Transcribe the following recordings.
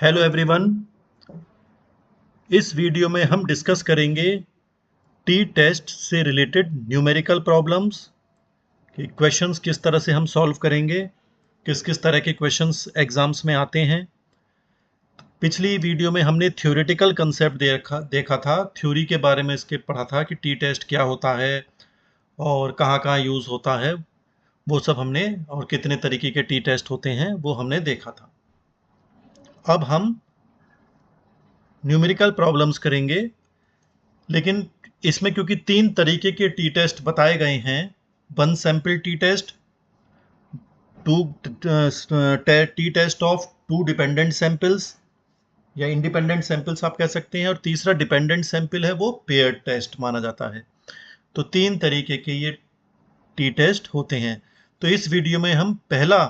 Hello everyone. इस video में हम डिस्कस करेंगे टी टेस्ट से रिलेटेड न्यूमेरिकल प्रॉब्लम्स कि क्वेश्चंस किस तरह से हम सॉल्व करेंगे, किस किस तरह के क्वेश्चंस एग्जाम्स में आते हैं। पिछली वीडियो में हमने थ्योरेटिकल कंसेप्ट देखा था, थ्योरी के बारे में इसके पढ़ा था कि टी टेस्ट क्या होता है और कहाँ कहाँ यूज़ होता है, वो सब हमने, और कितने तरीके के टी टेस्ट होते हैं वो हमने देखा था। अब हम न्यूमेरिकल प्रॉब्लम्स करेंगे, लेकिन इसमें क्योंकि 3 तरीके के टी टेस्ट बताए गए हैं, one sample t test, t test of 2 dependent samples या इंडिपेंडेंट सैंपल्स आप कह सकते हैं, और तीसरा डिपेंडेंट सैंपल है वो पेयर टेस्ट माना जाता है। तो 3 तरीके के ये टी टेस्ट होते हैं। तो इस वीडियो में हम पहला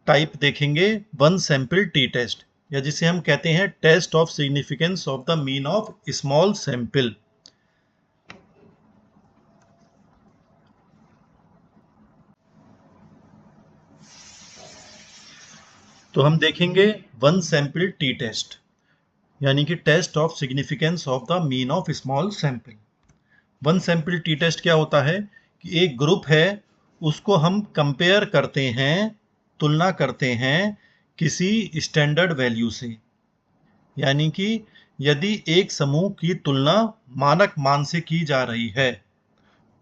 टाइप देखेंगे, वन सैंपल टी टेस्ट, या जिसे हम कहते हैं test of significance of the mean of small sample. तो हम देखेंगे वन सैंपल टी टेस्ट, यानी कि test of significance of the mean of small sample. One sample t test क्या होता है कि एक ग्रुप है, उसको हम कंपेयर करते हैं, तुलना करते हैं किसी स्टैंडर्ड वैल्यू से। यानी कि यदि एक समूह की तुलना मानक मान से की जा रही है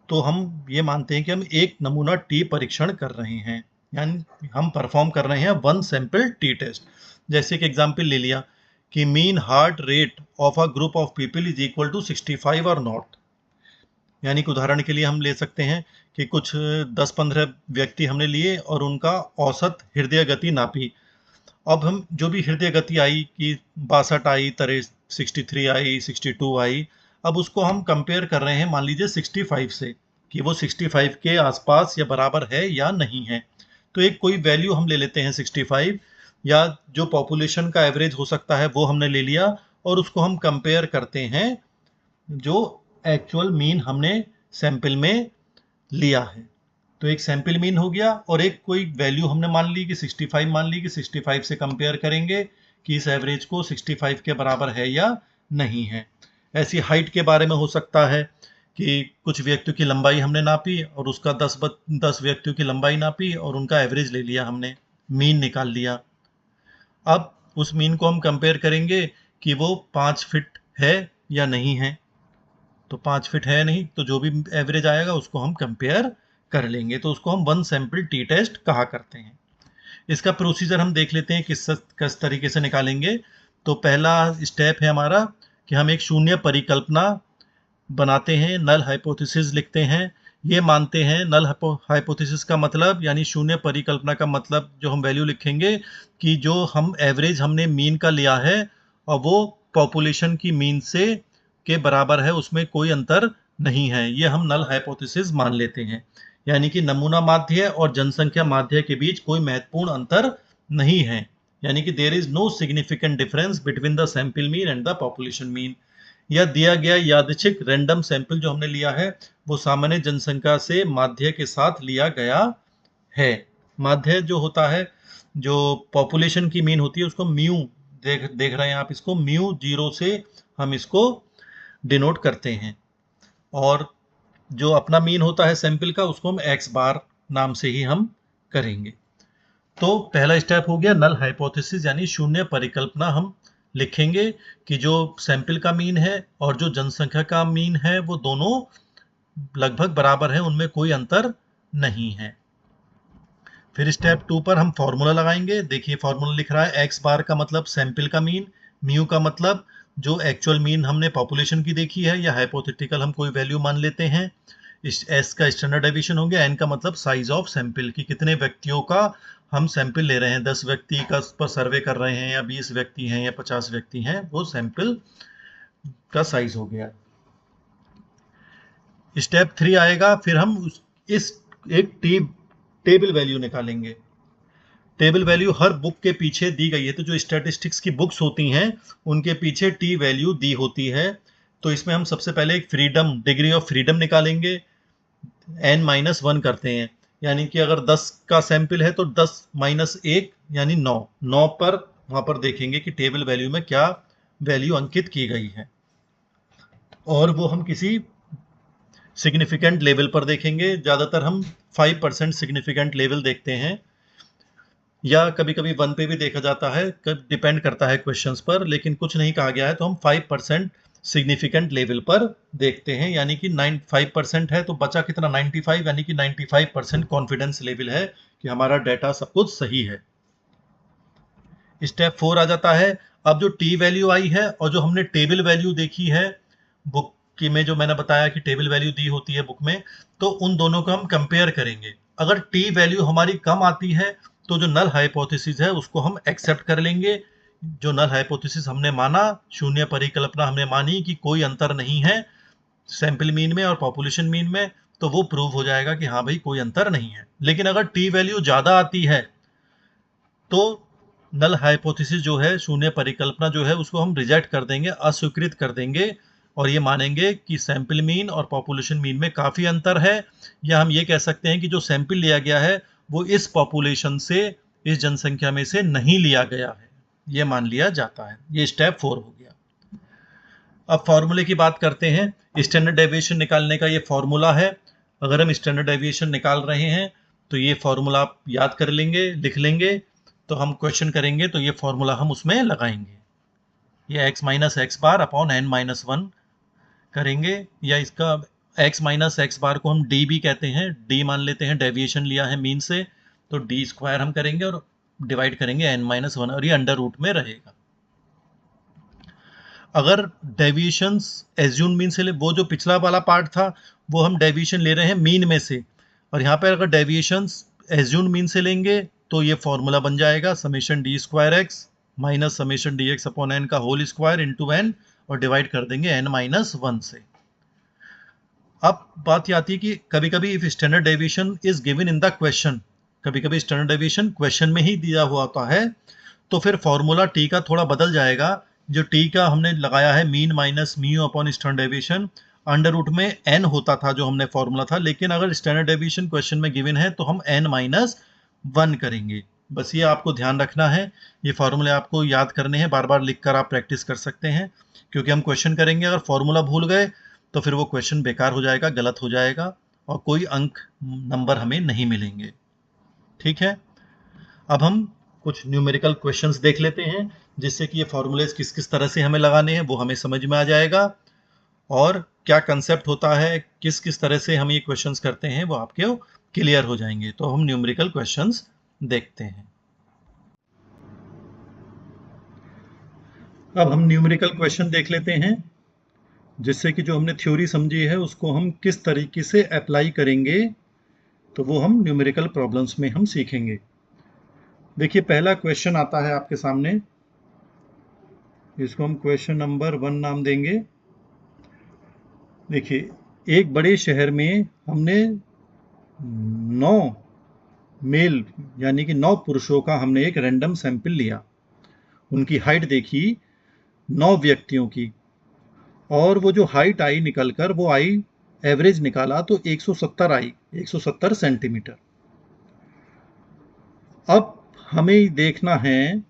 तो हम ये मानते हैं कि हम एक नमूना टी परीक्षण कर रहे हैं, यानी हम परफॉर्म कर रहे हैं वन सैंपल टी टेस्ट। जैसे कि एग्जांपल ले लिया कि mean heart rate of a group of people is equal to 65 और नॉट। यानी कि उदाहरण के लिए हम ले सकते हैं कि कुछ 10-15 व्यक्ति हमने लिए और उनका औसत हृदय गति नापी। अब हम जो भी हृदय गति आई कि 62 आई, 63 आई, 62 आई, अब उसको हम कंपेयर कर रहे हैं मान लीजिए 65 से, कि वो 65 के आसपास या बराबर है या नहीं है। तो एक कोई वैल्यू हम ले लेते हैं 65, या जो पॉपुलेशन का एवरेज हो सकता है वो हमने ले लिया, और उसको हम कंपेयर करते हैं जो एक्चुअल मीन हमने सैंपल में लिया है। तो एक सैंपल मीन हो गया, और एक कोई वैल्यू हमने मान ली कि 65 मान ली कि 65 से कंपेयर करेंगे कि इस एवरेज को 65 के बराबर है या नहीं है। ऐसी हाइट के बारे में हो सकता है कि कुछ व्यक्तियों की लंबाई हमने नापी और उसका 10 व्यक्तियों की लंबाई नापी और उनका एवरेज ले लिया, हमने मीन निकाल लिया। अब उस मीन को हम कंपेयर करेंगे कि वो 5 फीट है या नहीं है। तो 5 फीट है नहीं, तो जो भी एवरेज आएगा उसको हम कंपेयर कर लेंगे, तो उसको हम वन सैंपल टी टेस्ट कहा करते हैं। इसका प्रोसीजर हम देख लेते हैं किस तरीके से निकालेंगे। तो पहला स्टेप है हमारा कि हम एक शून्य परिकल्पना बनाते हैं, नल हाइपोथेसिस लिखते हैं। ये मानते हैं, नल हाइपोथेसिस का मतलब यानी शून्य परिकल्पना का मतलब जो हम वैल्यू लिखेंगे कि जो हम एवरेज हमने मीन का लिया है और वो पॉपुलेशन की मीन से के बराबर है, उसमें कोई अंतर नहीं है, ये हम नल हाइपोथेसिस मान लेते हैं। यानी कि नमूना माध्य और जनसंख्या माध्य के बीच कोई महत्वपूर्ण अंतर नहीं है, यानी कि there is no significant difference between the sample mean and the population mean. या दिया गया यादृच्छिक रैंडम सैंपल जो हमने लिया है वो सामान्य जनसंख्या से माध्य के साथ लिया गया है। माध्य जो होता है, जो पॉपुलेशन की मीन होती है, उसको म्यू देख रहे हैं आप, इसको म्यू 0 से हम इसको डिनोट करते हैं, और जो अपना मीन होता है सैंपल का उसको हम एक्स बार नाम से ही हम करेंगे। तो पहला स्टेप हो गया नल हाइपोथेसिस, यानी शून्य परिकल्पना हम लिखेंगे कि जो सैंपल का मीन है और जो जनसंख्या का मीन है वो दोनों लगभग बराबर है, उनमें कोई अंतर नहीं है। फिर स्टेप 2 पर हम फॉर्मूला लगाएंगे। देखिए फॉर्मूला लिख रहा है एक्स बार का मतलब सैंपल का मीन, म्यू का मतलब जो एक्चुअल मीन हमने पॉपुलेशन की देखी है या हाइपोथेटिकल हम कोई वैल्यू मान लेते हैं। इस एस का स्टैंडर्ड डेविएशन हो गया, एन का मतलब साइज ऑफ सैंपल कि कितने व्यक्तियों का हम सैंपल ले रहे हैं, 10 व्यक्ति का पर सर्वे कर रहे हैं या 20 व्यक्ति हैं या 50 व्यक्ति हैं, वो सैंपल का साइज हो गया। स्टेप 3 आएगा, फिर हम इस एक टेबल वैल्यू निकालेंगे। टेबल वैल्यू हर बुक के पीछे दी गई है, तो जो स्टैटिस्टिक्स की बुक्स होती हैं उनके पीछे टी वैल्यू दी होती है। तो इसमें हम सबसे पहले एक फ्रीडम, डिग्री ऑफ फ्रीडम निकालेंगे, n-1 करते हैं, यानी कि अगर 10 का सैंपल है तो 10 - 1 यानी 9 पर वहां पर देखेंगे कि टेबल वैल्यू में क्या वैल्यू अंकित की गई है, और वो हम किसी सिग्निफिकेंट लेवल पर देखेंगे। ज़्यादातर हम 5% सिग्निफिकेंट लेवल देखते हैं, या कभी कभी 1 पे भी देखा जाता है, डिपेंड करता है क्वेश्चंस पर, लेकिन कुछ नहीं कहा गया है तो हम 5% सिग्निफिकेंट लेवल पर देखते हैं। यानी कि 5% है तो बचा कितना, 95, यानी कि 95% कॉन्फिडेंस लेवल है कि हमारा डाटा सब कुछ सही है। स्टेप 4 आ जाता है। अब जो टी वैल्यू आई है और जो हमने टेबल वैल्यू देखी है बुक की में, जो मैंने बताया कि टेबल वैल्यू दी होती है बुक में, तो उन दोनों को हम कंपेयर करेंगे। अगर टी वैल्यू हमारी कम आती है तो जो नल हाइपोथेसिस है उसको हम एक्सेप्ट कर लेंगे। जो नल हाइपोथेसिस हमने माना, शून्य परिकल्पना हमने मानी कि कोई अंतर नहीं है सैंपल मीन में और पॉपुलेशन मीन में, तो वो प्रूव हो जाएगा कि हाँ भाई कोई अंतर नहीं है। लेकिन अगर टी वैल्यू ज्यादा आती है तो नल हाइपोथेसिस जो है, शून्य परिकल्पना जो है, उसको हम रिजेक्ट कर देंगे, अस्वीकृत कर देंगे, और ये मानेंगे कि सैंपल मीन और पॉपुलेशन मीन में काफ़ी अंतर है। या हम ये कह सकते हैं कि जो सैंपल लिया गया है वो इस पॉपुलेशन से, इस जनसंख्या में से नहीं लिया गया है, ये मान लिया जाता है। ये स्टेप 4 हो गया। अब फॉर्मूले की बात करते हैं। स्टैंडर्ड डेविएशन निकालने का ये फॉर्मूला है। अगर हम स्टैंडर्ड डेविएशन निकाल रहे हैं तो ये फॉर्मूला आप याद कर लेंगे, लिख लेंगे, तो हम क्वेश्चन करेंगे तो ये फॉर्मूला हम उसमें लगाएंगे। ये x minus x bar upon n minus 1 करेंगे, या इसका x माइनस एक्स बार को हम d भी कहते हैं, d मान लेते हैं, डेविएशन लिया है मीन से, तो d स्क्वायर हम करेंगे और डिवाइड करेंगे n माइनस 1, और ये अंडर रूट में रहेगा। अगर डेविएशंस एज्यूम मीन से ले, वो जो पिछला वाला पार्ट था वो हम डेविएशन ले रहे हैं मीन में से, और यहाँ पर अगर डेविएशंस एज्यूम मीन से लेंगे तो ये फॉर्मूला बन जाएगा summation d square x minus summation d x upon n का होल स्क्वायर इंटू एन, और डिवाइड कर देंगे एन माइनस 1 से। अब बात ये आती है कि कभी कभी if standard deviation is given in the question, कभी कभी स्टैंडर्ड डेविएशन क्वेश्चन में ही दिया हुआ होता है, तो फिर फॉर्मूला टी का थोड़ा बदल जाएगा। जो टी का हमने लगाया है mean minus mu upon standard deviation, under root में एन होता था जो हमने फॉर्मूला था, लेकिन अगर स्टैंडर्ड डेविएशन क्वेश्चन में गिवन है तो हम एन माइनस 1 करेंगे। बस ये आपको ध्यान रखना है, ये फॉर्मूले आपको याद करने हैं, बार बार लिख कर आप प्रैक्टिस कर सकते हैं, क्योंकि हम क्वेश्चन करेंगे, अगर फॉर्मूला भूल गए तो फिर वो क्वेश्चन बेकार हो जाएगा, गलत हो जाएगा, और कोई अंक नंबर हमें नहीं मिलेंगे। ठीक है, अब हम कुछ न्यूमेरिकल क्वेश्चंस देख लेते हैं, जिससे कि ये फॉर्मूलेज किस किस तरह से हमें लगाने हैं वो हमें समझ में आ जाएगा, और क्या कंसेप्ट होता है, किस किस तरह से हम ये क्वेश्चंस करते हैं, वो आपके क्लियर हो जाएंगे। तो हम न्यूमेरिकल क्वेश्चंस देखते हैं। अब हम न्यूमेरिकल क्वेश्चन देख लेते हैं, जिससे कि जो हमने थ्योरी समझी है उसको हम किस तरीके से अप्लाई करेंगे, तो वो हम न्यूमेरिकल प्रॉब्लम्स में हम सीखेंगे। देखिए पहला क्वेश्चन आता है आपके सामने, इसको हम क्वेश्चन नंबर 1 नाम देंगे। देखिए, एक बड़े शहर में हमने 9 मेल यानी कि 9 पुरुषों का हमने एक रैंडम सैंपल लिया, उनकी हाइट देखी 9 व्यक्तियों की, और वो जो हाइट आई निकलकर वो आई, एवरेज निकाला तो 170 आई, 170 सेंटीमीटर। अब हमें देखना है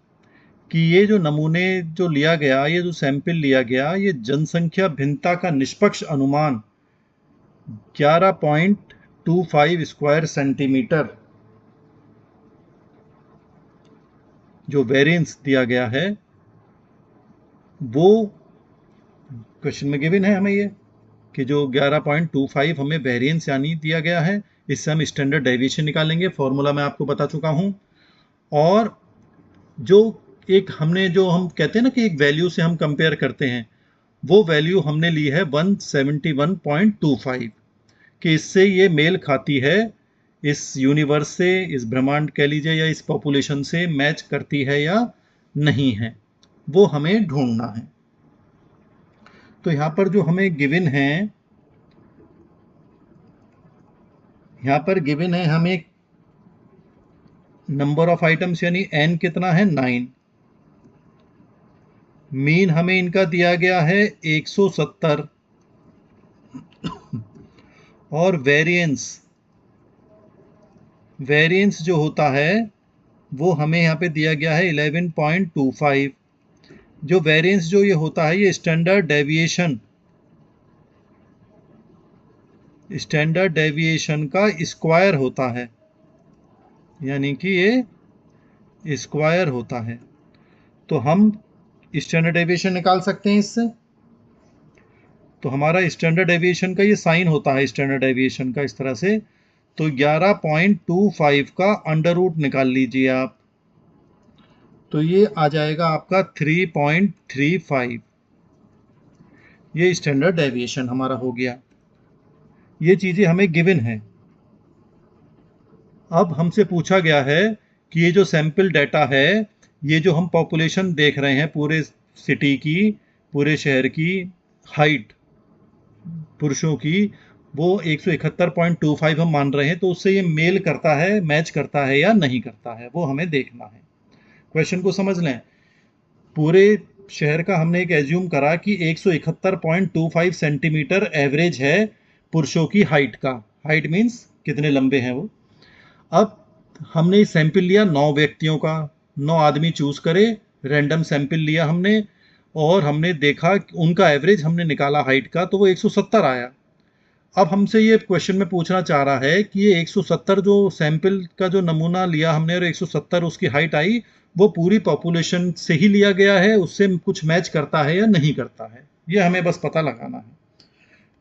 कि ये जो नमूने जो लिया गया, ये जो सैंपल लिया गया, ये जनसंख्या भिन्नता का निष्पक्ष अनुमान 11.25 स्क्वायर सेंटीमीटर जो वेरिएंस दिया गया है, वो क्वेश्चन में गिवन है हमें ये कि जो 11.25 हमें वेरिएंस यानी दिया गया है, इससे हम स्टैंडर्ड डेविएशन निकालेंगे, फॉर्मूला मैं आपको बता चुका हूं। और जो एक हमने, जो हम कहते हैं ना कि एक वैल्यू से हम कंपेयर करते हैं, वो वैल्यू हमने ली है 171.25, कि इससे ये मेल खाती है, इस यूनिवर्स से, इस ब्रह्मांड कह लीजिए, या इस पॉपुलेशन से मैच करती है या नहीं है, वो हमें ढूंढना है। तो यहां पर जो हमें गिवन है, यहां पर गिवन है हमें नंबर ऑफ आइटम्स, यानी n कितना है, 9। मीन हमें इनका दिया गया है 170, और वेरिएंस जो होता है वो हमें यहाँ पे दिया गया है 11.25। जो वेरिएंस जो ये होता है ये स्टैंडर्ड डेविएशन का स्क्वायर होता है, यानी कि ये स्क्वायर होता है। तो हम स्टैंडर्ड डेविएशन निकाल सकते हैं इससे। तो हमारा स्टैंडर्ड डेविएशन का ये साइन होता है स्टैंडर्ड डेविएशन का इस तरह से। तो 11.25 का अंडर रूट निकाल लीजिए आप, तो ये आ जाएगा आपका 3.35। ये स्टैंडर्ड डेविएशन हमारा हो गया। ये चीज़ें हमें गिवन है। अब हमसे पूछा गया है कि ये जो सैंपल डाटा है, ये जो हम पॉपुलेशन देख रहे हैं पूरे सिटी की, पूरे शहर की हाइट पुरुषों की, वो 171.25 हम मान रहे हैं, तो उससे ये मेल करता है, मैच करता है या नहीं करता है, वो हमें देखना है। क्वेश्चन को समझ लें। पूरे शहर का हमने एक एज्यूम करा कि 171.25 सेंटीमीटर एवरेज है पुरुषों की हाइट का। हाइट मीन्स कितने लंबे हैं वो। अब हमने सैंपल लिया 9 व्यक्तियों का, 9 आदमी चूज करे, रैंडम सैंपल लिया हमने, और हमने देखा उनका एवरेज हमने निकाला हाइट का, तो वो 170 आया। अब हमसे ये क्वेश्चन में पूछना चाह रहा है कि ये 170 जो सैंपल का जो नमूना लिया हमने और 170 उसकी हाइट आई, वो पूरी पॉपुलेशन से ही लिया गया है, उससे कुछ मैच करता है या नहीं करता है, ये हमें बस पता लगाना है।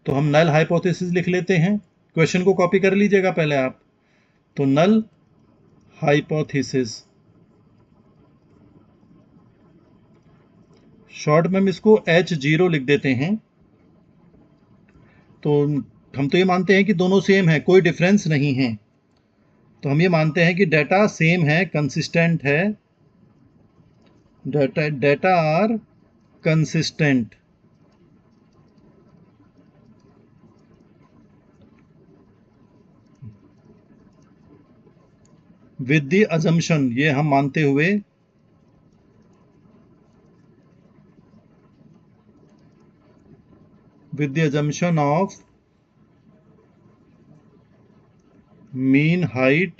तो हम नल हाइपोथेसिस लिख लेते हैं। क्वेश्चन को कॉपी कर लीजिएगा पहले आप। तो नल हाइपोथेसिस, शॉर्ट में हम इसको H0 लिख देते हैं। तो हम तो ये मानते हैं कि दोनों सेम है, कोई डिफरेंस नहीं है। तो हम ये मानते हैं कि डाटा सेम है, कंसिस्टेंट है, data are consistent. With the assumption, ये हम मानते हुए with the assumption of mean height,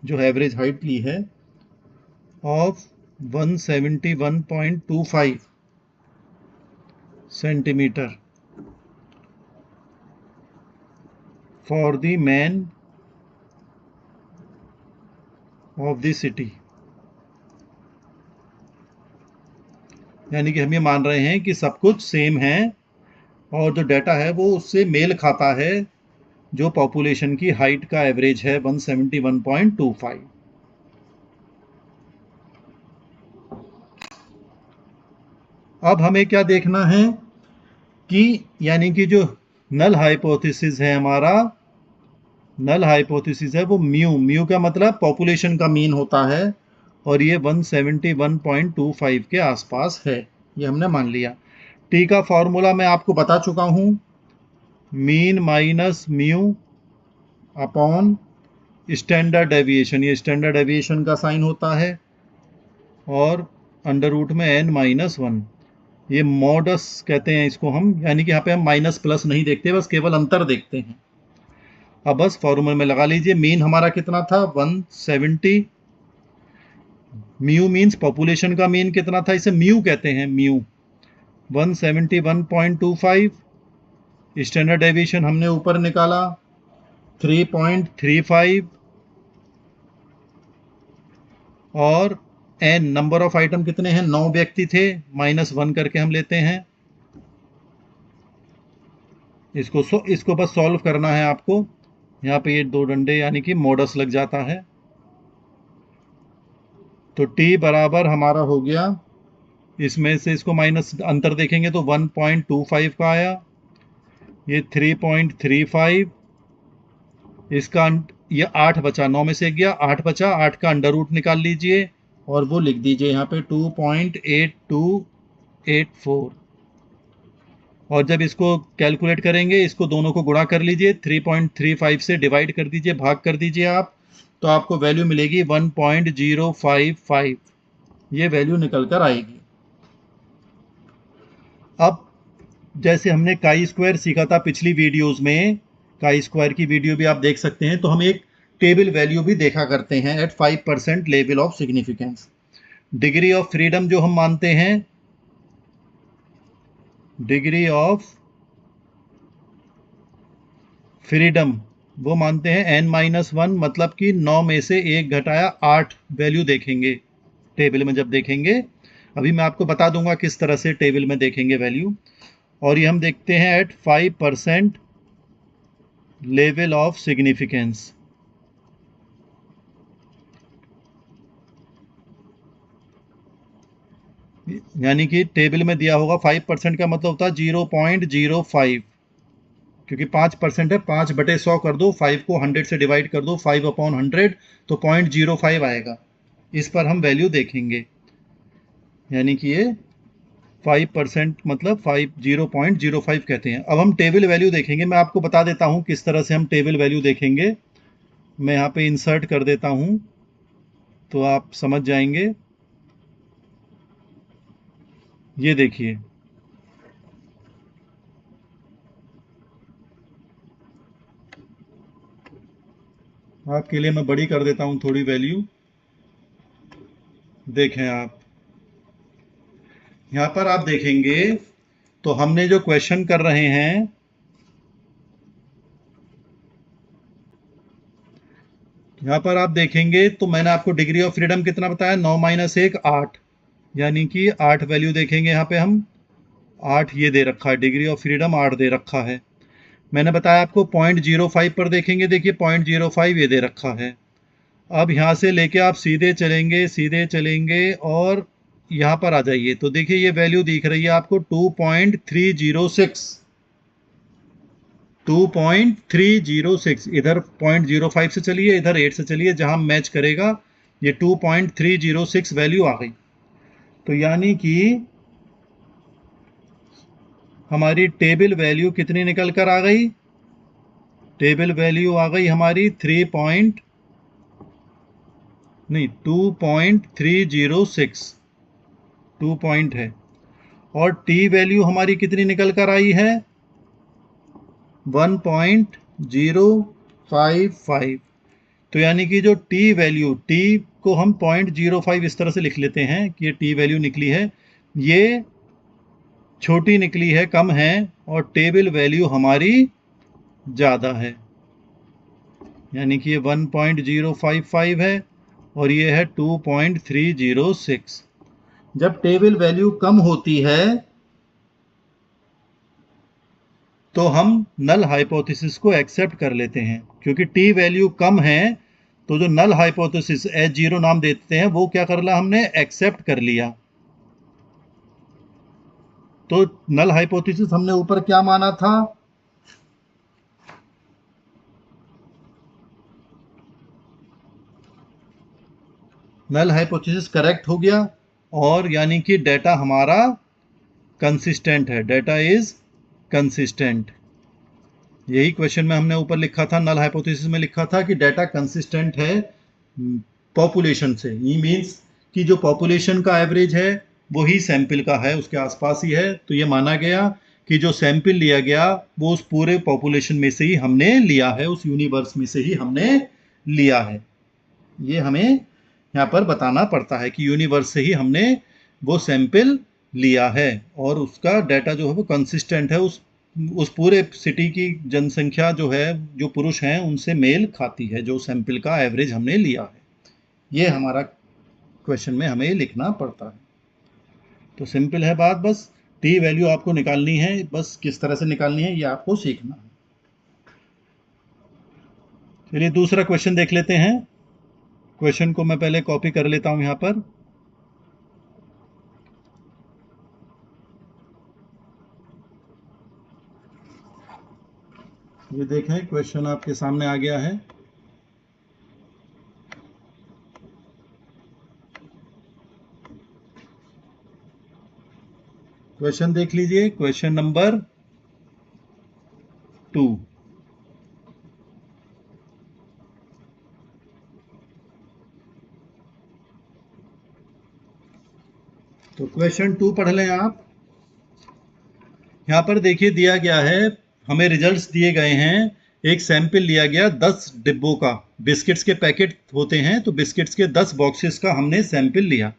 जो एवरेज हाइट ली है, of 171.25 centimetre for the man of the city। यानी कि हम ये मान रहे हैं कि सब कुछ सेम है और जो डाटा है वो उससे मेल खाता है, जो पॉपुलेशन की हाइट का एवरेज है 171.25। अब हमें क्या देखना है कि यानी कि जो नल हाइपोथेसिस है हमारा, नल हाइपोथेसिस है वो म्यू का मतलब पॉपुलेशन का मीन होता है, और ये 171.25 के आसपास है, ये हमने मान लिया। टी का फॉर्मूला मैं आपको बता चुका हूँ, mean minus mu upon standard deviation, ये स्टैंडर्ड डेविएशन का साइन होता है, और अंडर रूट में n-1, ये मॉडस कहते हैं इसको हम, यानी कि यहाँ पे हम माइनस प्लस नहीं देखते, बस केवल अंतर देखते हैं। अब बस फॉर्मूले में लगा लीजिए। मीन हमारा कितना था 170, म्यू मीन्स पॉपुलेशन का मीन कितना था, इसे म्यू कहते हैं, म्यू 171.25, स्टैंडर्ड डेविएशन हमने ऊपर निकाला 3.35, और n नंबर ऑफ आइटम कितने हैं, 9 व्यक्ति थे, -1 करके हम लेते हैं। इसको बस सॉल्व करना है आपको। यहाँ पे ये 2 डंडे यानी कि मॉडस लग जाता है। तो t बराबर हमारा हो गया, इसमें से इसको माइनस अंतर देखेंगे तो 1.25 का आया, ये 3.35, इसका ये 8 बचा, 9 में से गया 8 बचा, 8 का अंडर रूट निकाल लीजिए और वो लिख दीजिए यहाँ पे 2.8284। और जब इसको कैलकुलेट करेंगे, इसको दोनों को गुणा कर लीजिए, 3.35 से डिवाइड कर दीजिए, भाग कर दीजिए आप, तो आपको वैल्यू मिलेगी 1.055, ये वैल्यू निकल कर आएगी। अब जैसे हमने काई स्क्वायर सीखा था पिछली वीडियोस में, काई स्क्वायर की वीडियो भी आप देख सकते हैं, तो हम एक टेबल वैल्यू भी देखा करते हैं at 5% level of significance. Degree of freedom जो हम मानते हैं, डिग्री ऑफ फ्रीडम वो मानते हैं n-1, मतलब कि 9 में से 1 घटाया 8 वैल्यू देखेंगे टेबल में जब देखेंगे। अभी मैं आपको बता दूंगा किस तरह से टेबल में देखेंगे वैल्यू। और ये हम देखते हैं एट 5% लेवल ऑफ सिग्निफिकेंस। यानी कि टेबल में दिया होगा 5% का मतलब होता है 0.05, क्योंकि 5% है, 5/100 कर दो, 5 को 100 से डिवाइड कर दो, 5/100 तो 0.05 आएगा। इस पर हम वैल्यू देखेंगे, यानी कि ये 5% मतलब 0.05 कहते हैं। अब हम टेबल वैल्यू देखेंगे। मैं आपको बता देता हूं किस तरह से हम टेबल वैल्यू देखेंगे। मैं यहाँ पे इंसर्ट कर देता हूं तो आप समझ जाएंगे। ये देखिए, आपके लिए मैं बड़ी कर देता हूं थोड़ी वैल्यू। देखें आप, यहाँ पर आप देखेंगे तो हमने जो क्वेश्चन कर रहे हैं, यहाँ पर आप देखेंगे तो मैंने आपको डिग्री ऑफ फ्रीडम कितना बताया, 9 - 1 8, यानी कि 8 वैल्यू देखेंगे। यहाँ पे हम 8 ये दे रखा है, डिग्री ऑफ फ्रीडम 8 दे रखा है। मैंने बताया आपको 0.05 पर देखेंगे, देखिए 0.05 ये दे रखा है। अब यहाँ से लेके आप सीधे चलेंगे, सीधे चलेंगे और यहाँ पर आ जाइए तो देखिए ये वैल्यू दिख रही है आपको 2.306, 2.306। इधर 0.05 से चलिए, इधर 8 से चलिए, जहां मैच करेगा ये 2.306 वैल्यू आ गई। तो यानी कि हमारी टेबल वैल्यू कितनी निकल कर आ गई, टेबल वैल्यू आ गई हमारी 2.306, 2 पॉइंट है। और टी वैल्यू हमारी कितनी निकल कर आई है, 1.055। तो यानी कि जो टी वैल्यू, टी को हम 0.05 इस तरह से लिख लेते हैं कि ये टी वैल्यू निकली है, ये छोटी निकली है, कम है, और टेबल वैल्यू हमारी ज़्यादा है, यानी कि ये 1.055 है और ये है 2.306। जब टेबल वैल्यू कम होती है तो हम नल हाइपोथेसिस को एक्सेप्ट कर लेते हैं, क्योंकि टी वैल्यू कम है तो जो नल हाइपोथेसिस H0 नाम देते हैं वो क्या कर लिया हमने, एक्सेप्ट कर लिया। तो नल हाइपोथेसिस हमने ऊपर क्या माना था, नल हाइपोथेसिस करेक्ट हो गया, और यानी कि डेटा हमारा कंसिस्टेंट है, डेटा इज कंसिस्टेंट। यही क्वेश्चन में हमने ऊपर लिखा था, नल हाइपोथेसिस में लिखा था कि डेटा कंसिस्टेंट है पॉपुलेशन से। ये मीन्स कि जो पॉपुलेशन का एवरेज है वही सैंपल का है, उसके आसपास ही है। तो ये माना गया कि जो सैंपल लिया गया वो उस पूरे पॉपुलेशन में से ही हमने लिया है, उस यूनिवर्स में से ही हमने लिया है। ये हमें यहाँ पर बताना पड़ता है कि यूनिवर्स से ही हमने वो सैंपल लिया है और उसका डाटा जो है वो कंसिस्टेंट है, उस पूरे सिटी की जनसंख्या जो है, जो पुरुष हैं उनसे मेल खाती है, जो सैंपल का एवरेज हमने लिया है। ये हमारा क्वेश्चन में हमें लिखना पड़ता है। तो सिंपल है बात, बस टी वैल्यू आपको निकालनी है, बस किस तरह से निकालनी है ये आपको सीखना है। चलिए दूसरा क्वेश्चन देख लेते हैं। क्वेश्चन को मैं पहले कॉपी कर लेता हूं यहाँ पर। ये देखें क्वेश्चन आपके सामने आ गया है। क्वेश्चन देख लीजिए, क्वेश्चन नंबर 2। तो क्वेश्चन 2 पढ़ लें आप। यहाँ पर देखिए दिया गया है, हमें रिजल्ट्स दिए गए हैं एक सैंपल लिया गया 10 डिब्बों का, बिस्किट्स के पैकेट होते हैं तो बिस्किट्स के 10 बॉक्सेस का हमने सैंपल लिया।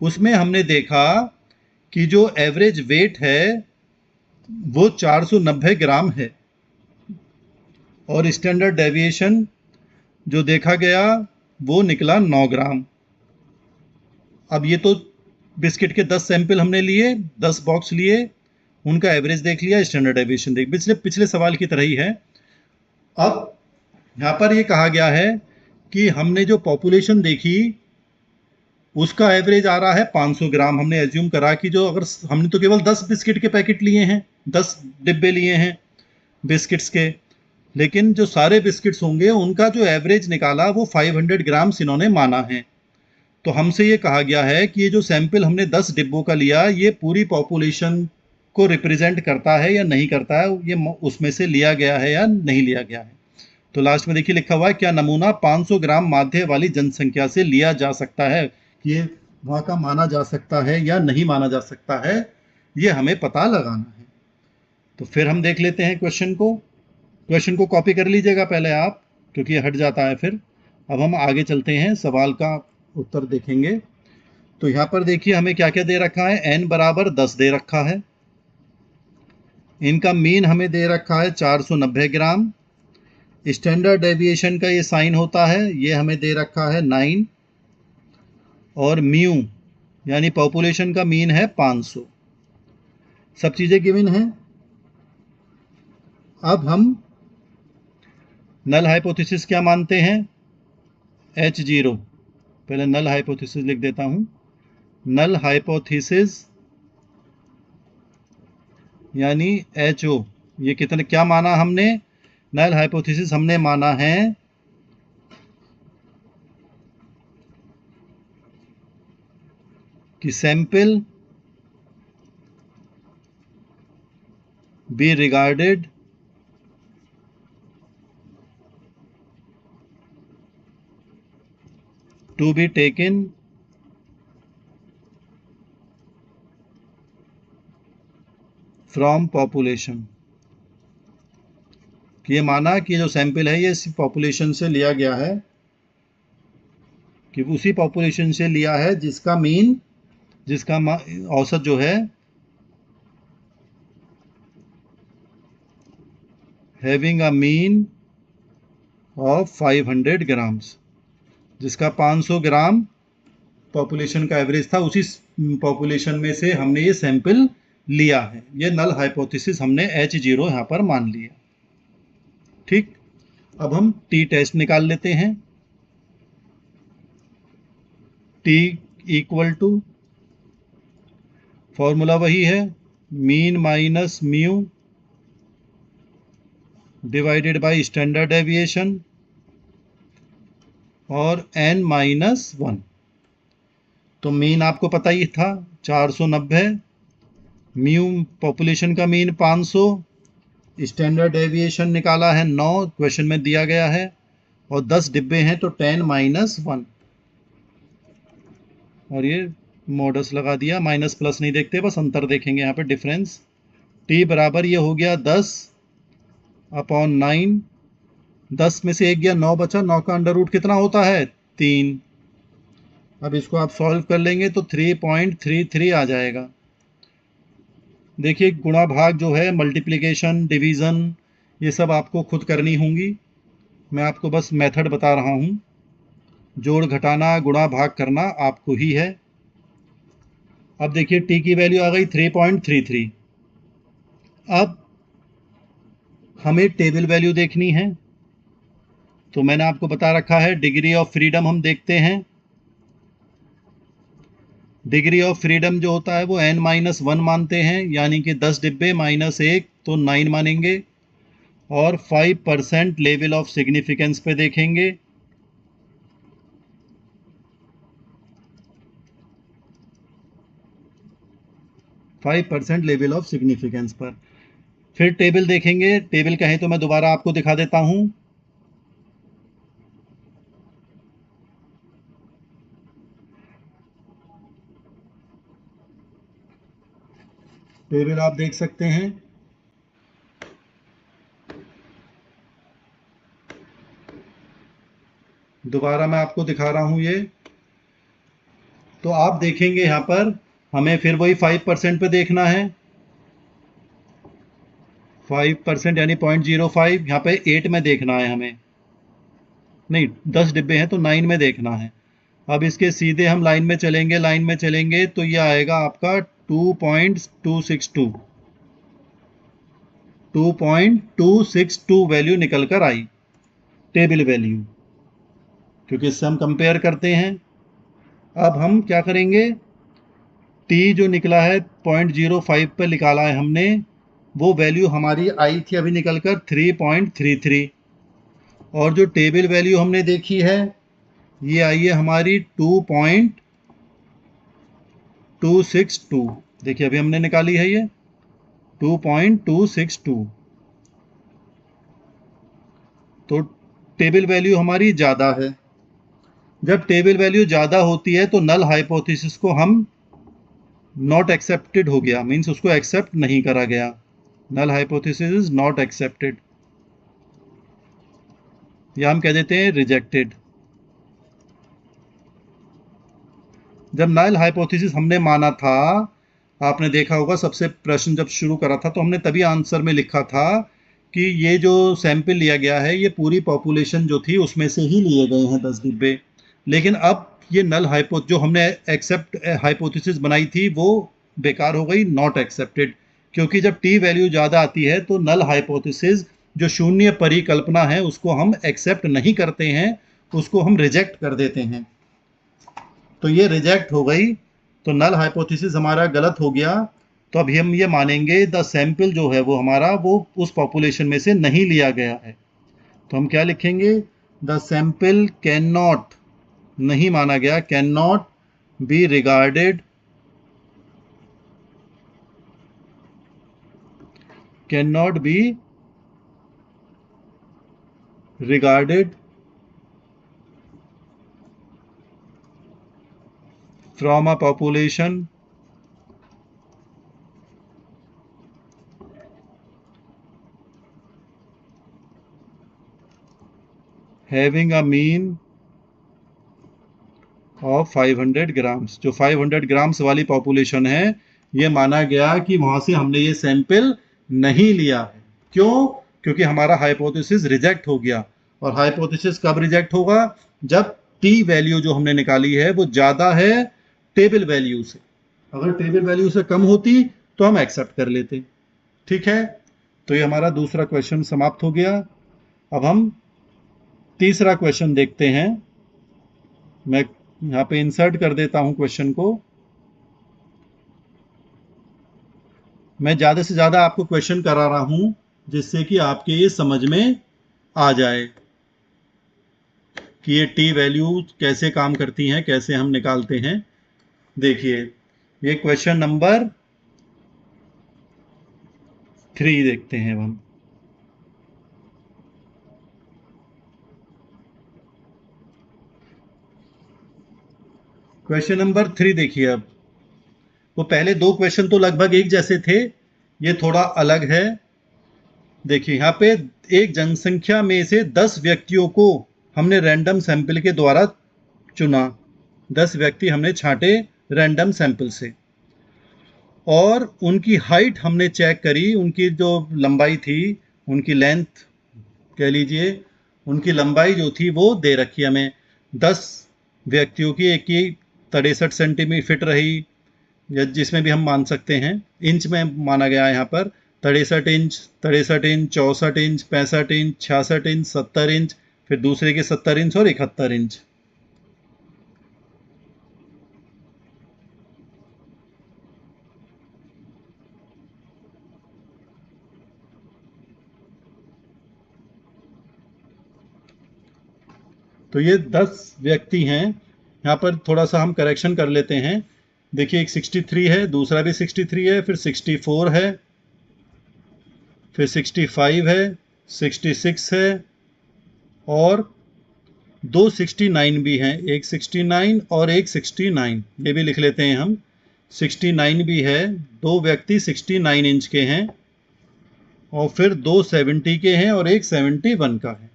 उसमें हमने देखा कि जो एवरेज वेट है वो 490 ग्राम है और स्टैंडर्ड डेविएशन जो देखा गया वो निकला 9 ग्राम। अब ये तो बिस्किट के 10 सैंपल हमने लिए, 10 बॉक्स लिए, उनका एवरेज देख लिया, स्टैंडर्ड डेविएशन देख, पिछले पिछले सवाल की तरह ही है। अब यहाँ पर ये कहा गया है कि हमने जो पॉपुलेशन देखी उसका एवरेज आ रहा है 500 ग्राम। हमने एज्यूम करा कि जो अगर हमने तो केवल 10 बिस्किट के पैकेट लिए हैं, 10 डिब्बे लिए हैं बिस्किट्स के, लेकिन जो सारे बिस्किट्स होंगे उनका जो एवरेज निकाला वो 500 ग्राम्स इन्होंने माना है। तो हमसे ये कहा गया है कि ये जो सैंपल हमने 10 डिब्बों का लिया ये पूरी पॉपुलेशन को रिप्रेजेंट करता है या नहीं करता है, ये उसमें से लिया गया है या नहीं लिया गया है। तो लास्ट में देखिए लिखा हुआ है, क्या नमूना 500 ग्राम माध्य वाली जनसंख्या से लिया जा सकता है, कि ये वहाँ का माना जा सकता है या नहीं माना जा सकता है, ये हमें पता लगाना है। तो फिर हम देख लेते हैं क्वेश्चन को कॉपी कर लीजिएगा पहले आप, क्योंकि ये हट जाता है फिर। अब हम आगे चलते हैं, सवाल का उत्तर देखेंगे। तो यहाँ पर देखिए हमें क्या क्या दे रखा है, n बराबर 10 दे रखा है, इनका मीन हमें दे रखा है 490 ग्राम, स्टैंडर्ड डेविएशन का ये साइन होता है, ये हमें दे रखा है 9, और म्यू यानी पॉपुलेशन का मीन है 500। सब चीज़ें गिवन हैं। अब हम नल हाइपोथेसिस क्या मानते हैं, H0। पहले नल हाइपोथेसिस लिख देता हूं। नल हाइपोथेसिस यानी HO, ये कितने क्या माना हमने, नल हाइपोथेसिस हमने माना है कि sample be regarded to be taken from population. ये माना कि जो सैंपल है ये इसी पॉपुलेशन से लिया गया है, कि उसी पॉपुलेशन से लिया है जिसका मीन, जिसका औसत जो है having a mean of 500 grams, जिसका 500 ग्राम पॉपुलेशन का एवरेज था, उसी पॉपुलेशन में से हमने ये सैंपल लिया है। ये नल हाइपोथेसिस हमने H0 यहाँ पर मान लिया। ठीक, अब हम टी टेस्ट निकाल लेते हैं। टी इक्वल टू, फॉर्मूला वही है, mean minus mu divided by standard deviation और n माइनस 1। तो मीन आपको पता ही था 490, म्यू पॉपुलेशन का मीन 500, स्टैंडर्ड डेविएशन निकाला है 9, क्वेश्चन में दिया गया है, और 10 डिब्बे हैं तो 10 माइनस 1, और ये मॉडस लगा दिया, माइनस प्लस नहीं देखते, बस अंतर देखेंगे यहाँ पे, डिफरेंस। टी बराबर ये हो गया 10 अपॉन 9, 10 में से 1 गया, 9 बचा, 9 का अंडर रूट कितना होता है, 3। अब इसको आप सॉल्व कर लेंगे तो 3.33 आ जाएगा। देखिए गुणा भाग जो है, मल्टीप्लिकेशन, डिवीज़न, ये सब आपको खुद करनी होंगी, मैं आपको बस मेथड बता रहा हूँ। जोड़ घटाना गुणा भाग करना आपको ही है। अब देखिए टी की वैल्यू आ गई 3.33। अब हमें टेबल वैल्यू देखनी है, तो मैंने आपको बता रखा है डिग्री ऑफ फ्रीडम हम देखते हैं। डिग्री ऑफ फ्रीडम जो होता है वो n-1 मानते हैं, यानी कि 10 डिब्बे माइनस 1 तो 9 मानेंगे, और 5% लेवल ऑफ सिग्निफिकेंस पे देखेंगे। %5 लेवल ऑफ सिग्निफिकेंस पर। फिर टेबल देखेंगे, टेबल कहें तो मैं दोबारा आपको दिखा देता हूं। टेबल आप देख सकते हैं, दोबारा मैं आपको दिखा रहा हूं ये। तो आप देखेंगे यहाँ पर हमें फिर वही 5% पे देखना है। 5% यानी 0.05, यहाँ पे 8 में देखना है हमें, नहीं 10 डिब्बे हैं तो 9 में देखना है। अब इसके सीधे हम लाइन में चलेंगे, लाइन में चलेंगे तो ये आएगा आपका 2.262, 2.262 वैल्यू निकल कर आई, टेबल वैल्यू, क्योंकि इससे हम कंपेयर करते हैं। अब हम क्या करेंगे, टी जो निकला है 0.05 पे निकाला है हमने, वो वैल्यू हमारी आई थी अभी निकलकर 3.33, और जो टेबल वैल्यू हमने देखी है ये आई है हमारी 2.262। देखिए अभी हमने निकाली है ये 2.262। तो टेबल वैल्यू हमारी ज़्यादा है। जब टेबल वैल्यू ज़्यादा होती है तो नल हाइपोथेसिस को हम नॉट एक्सेप्टेड हो गया, मीन्स उसको एक्सेप्ट नहीं करा गया। Null hypothesis is not accepted, या हम कह देते हैं रिजेक्टेड। जब नल हाइपोथेसिस हमने माना था, आपने देखा होगा सबसे प्रश्न जब शुरू करा था तो हमने तभी आंसर में लिखा था कि ये जो सैंपल लिया गया है ये पूरी पॉपुलेशन जो थी उसमें से ही लिए गए हैं 10 डिब्बे। लेकिन अब ये नल हाइपो जो हमने एक्सेप्ट हाइपोथेसिस बनाई थी वो बेकार हो गई, नॉट एक्सेप्टेड, क्योंकि जब टी वैल्यू ज़्यादा आती है तो नल हाइपोथेसिस जो शून्य परिकल्पना है उसको हम एक्सेप्ट नहीं करते हैं, उसको हम रिजेक्ट कर देते हैं। तो ये रिजेक्ट हो गई, तो नल हाइपोथेसिस हमारा गलत हो गया। तो अभी हम ये मानेंगे द सैंपल जो है वो हमारा वो उस पॉपुलेशन में से नहीं लिया गया है। तो हम क्या लिखेंगे, द सैंपल कैन नॉट, नहीं माना गया, can not be regarded, can not be regarded from a population having a mean of 500 grams. जो 500 ग्राम्स वाली पॉपुलेशन है ये माना गया कि वहां से हमने ये सैंपल नहीं लिया है। क्यों? क्योंकि हमारा हाइपोथेसिस रिजेक्ट हो गया। और हाइपोथेसिस कब रिजेक्ट होगा, जब टी वैल्यू जो हमने निकाली है वो ज्यादा है टेबल वैल्यू से। अगर टेबल वैल्यू से कम होती तो हम एक्सेप्ट कर लेते। ठीक है, तो ये हमारा दूसरा क्वेश्चन समाप्त हो गया। अब हम तीसरा क्वेश्चन देखते हैं। मैं यहाँ पे इंसर्ट कर देता हूं क्वेश्चन को। मैं ज़्यादा से ज़्यादा आपको क्वेश्चन करा रहा हूं जिससे कि आपके ये समझ में आ जाए कि ये टी वैल्यू कैसे काम करती हैं, कैसे हम निकालते हैं। देखिए ये क्वेश्चन नंबर 3 देखते हैं हम। क्वेश्चन नंबर 3 देखिए। अब वो पहले 2 क्वेश्चन तो लगभग एक जैसे थे, ये थोड़ा अलग है। देखिए यहाँ पे एक जनसंख्या में से 10 व्यक्तियों को हमने रैंडम सैंपल के द्वारा चुना। 10 व्यक्ति हमने छांटे रैंडम सैंपल से, और उनकी हाइट हमने चेक करी, उनकी जो लंबाई थी, उनकी लेंथ कह लीजिए, उनकी लंबाई जो थी वो दे रखी हमें। 10 व्यक्तियों की एक की 63 सेंटीमीटर फिट रही, या जिसमें भी हम मान सकते हैं, इंच में माना गया है यहाँ पर 63 inch, 63 inch, 64 inch, 65 inch, 66 inch, 70 inch, फिर दूसरे के 70 इंच और 71 इंच। तो ये 10 व्यक्ति हैं। यहाँ पर थोड़ा सा हम करेक्शन कर लेते हैं। देखिए एक 63 है, दूसरा भी 63 है, फिर 64 है, फिर 65 है, 66 है, और 2 69 भी हैं, एक 69 और एक 69, ये भी लिख लेते हैं हम। 69 भी है, 2 व्यक्ति 69 इंच के हैं, और फिर 2 70 के हैं और एक 71 का है।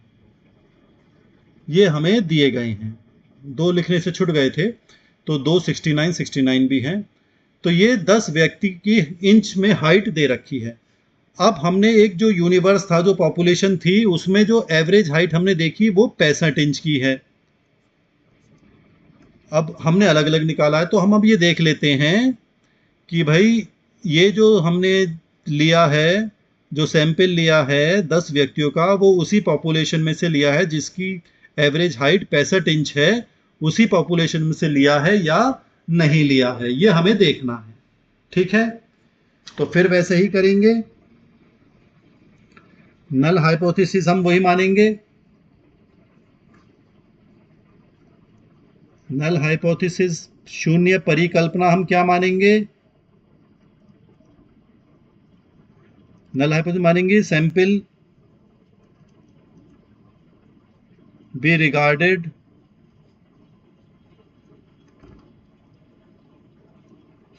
ये हमें दिए गए हैं। 2 लिखने से छूट गए थे, तो 2 69 69 भी हैं। तो ये 10 व्यक्ति की इंच में हाइट दे रखी है। अब हमने एक जो यूनिवर्स था, जो पॉपुलेशन थी, उसमें जो एवरेज हाइट हमने देखी वो 65 इंच की है। अब हमने अलग अलग निकाला है, तो हम अब ये देख लेते हैं कि भाई ये जो हमने लिया है, जो सैंपल लिया है 10 व्यक्तियों का, वो उसी पॉपुलेशन में से लिया है जिसकी एवरेज हाइट 65 इंच है। उसी पॉपुलेशन में से लिया है या नहीं लिया है, ये हमें देखना है। ठीक है, तो फिर वैसे ही करेंगे। नल हाइपोथेसिस हम वही मानेंगे। नल हाइपोथेसिस शून्य परिकल्पना हम क्या मानेंगे? नल हाइपोथेसिस मानेंगे sample be regarded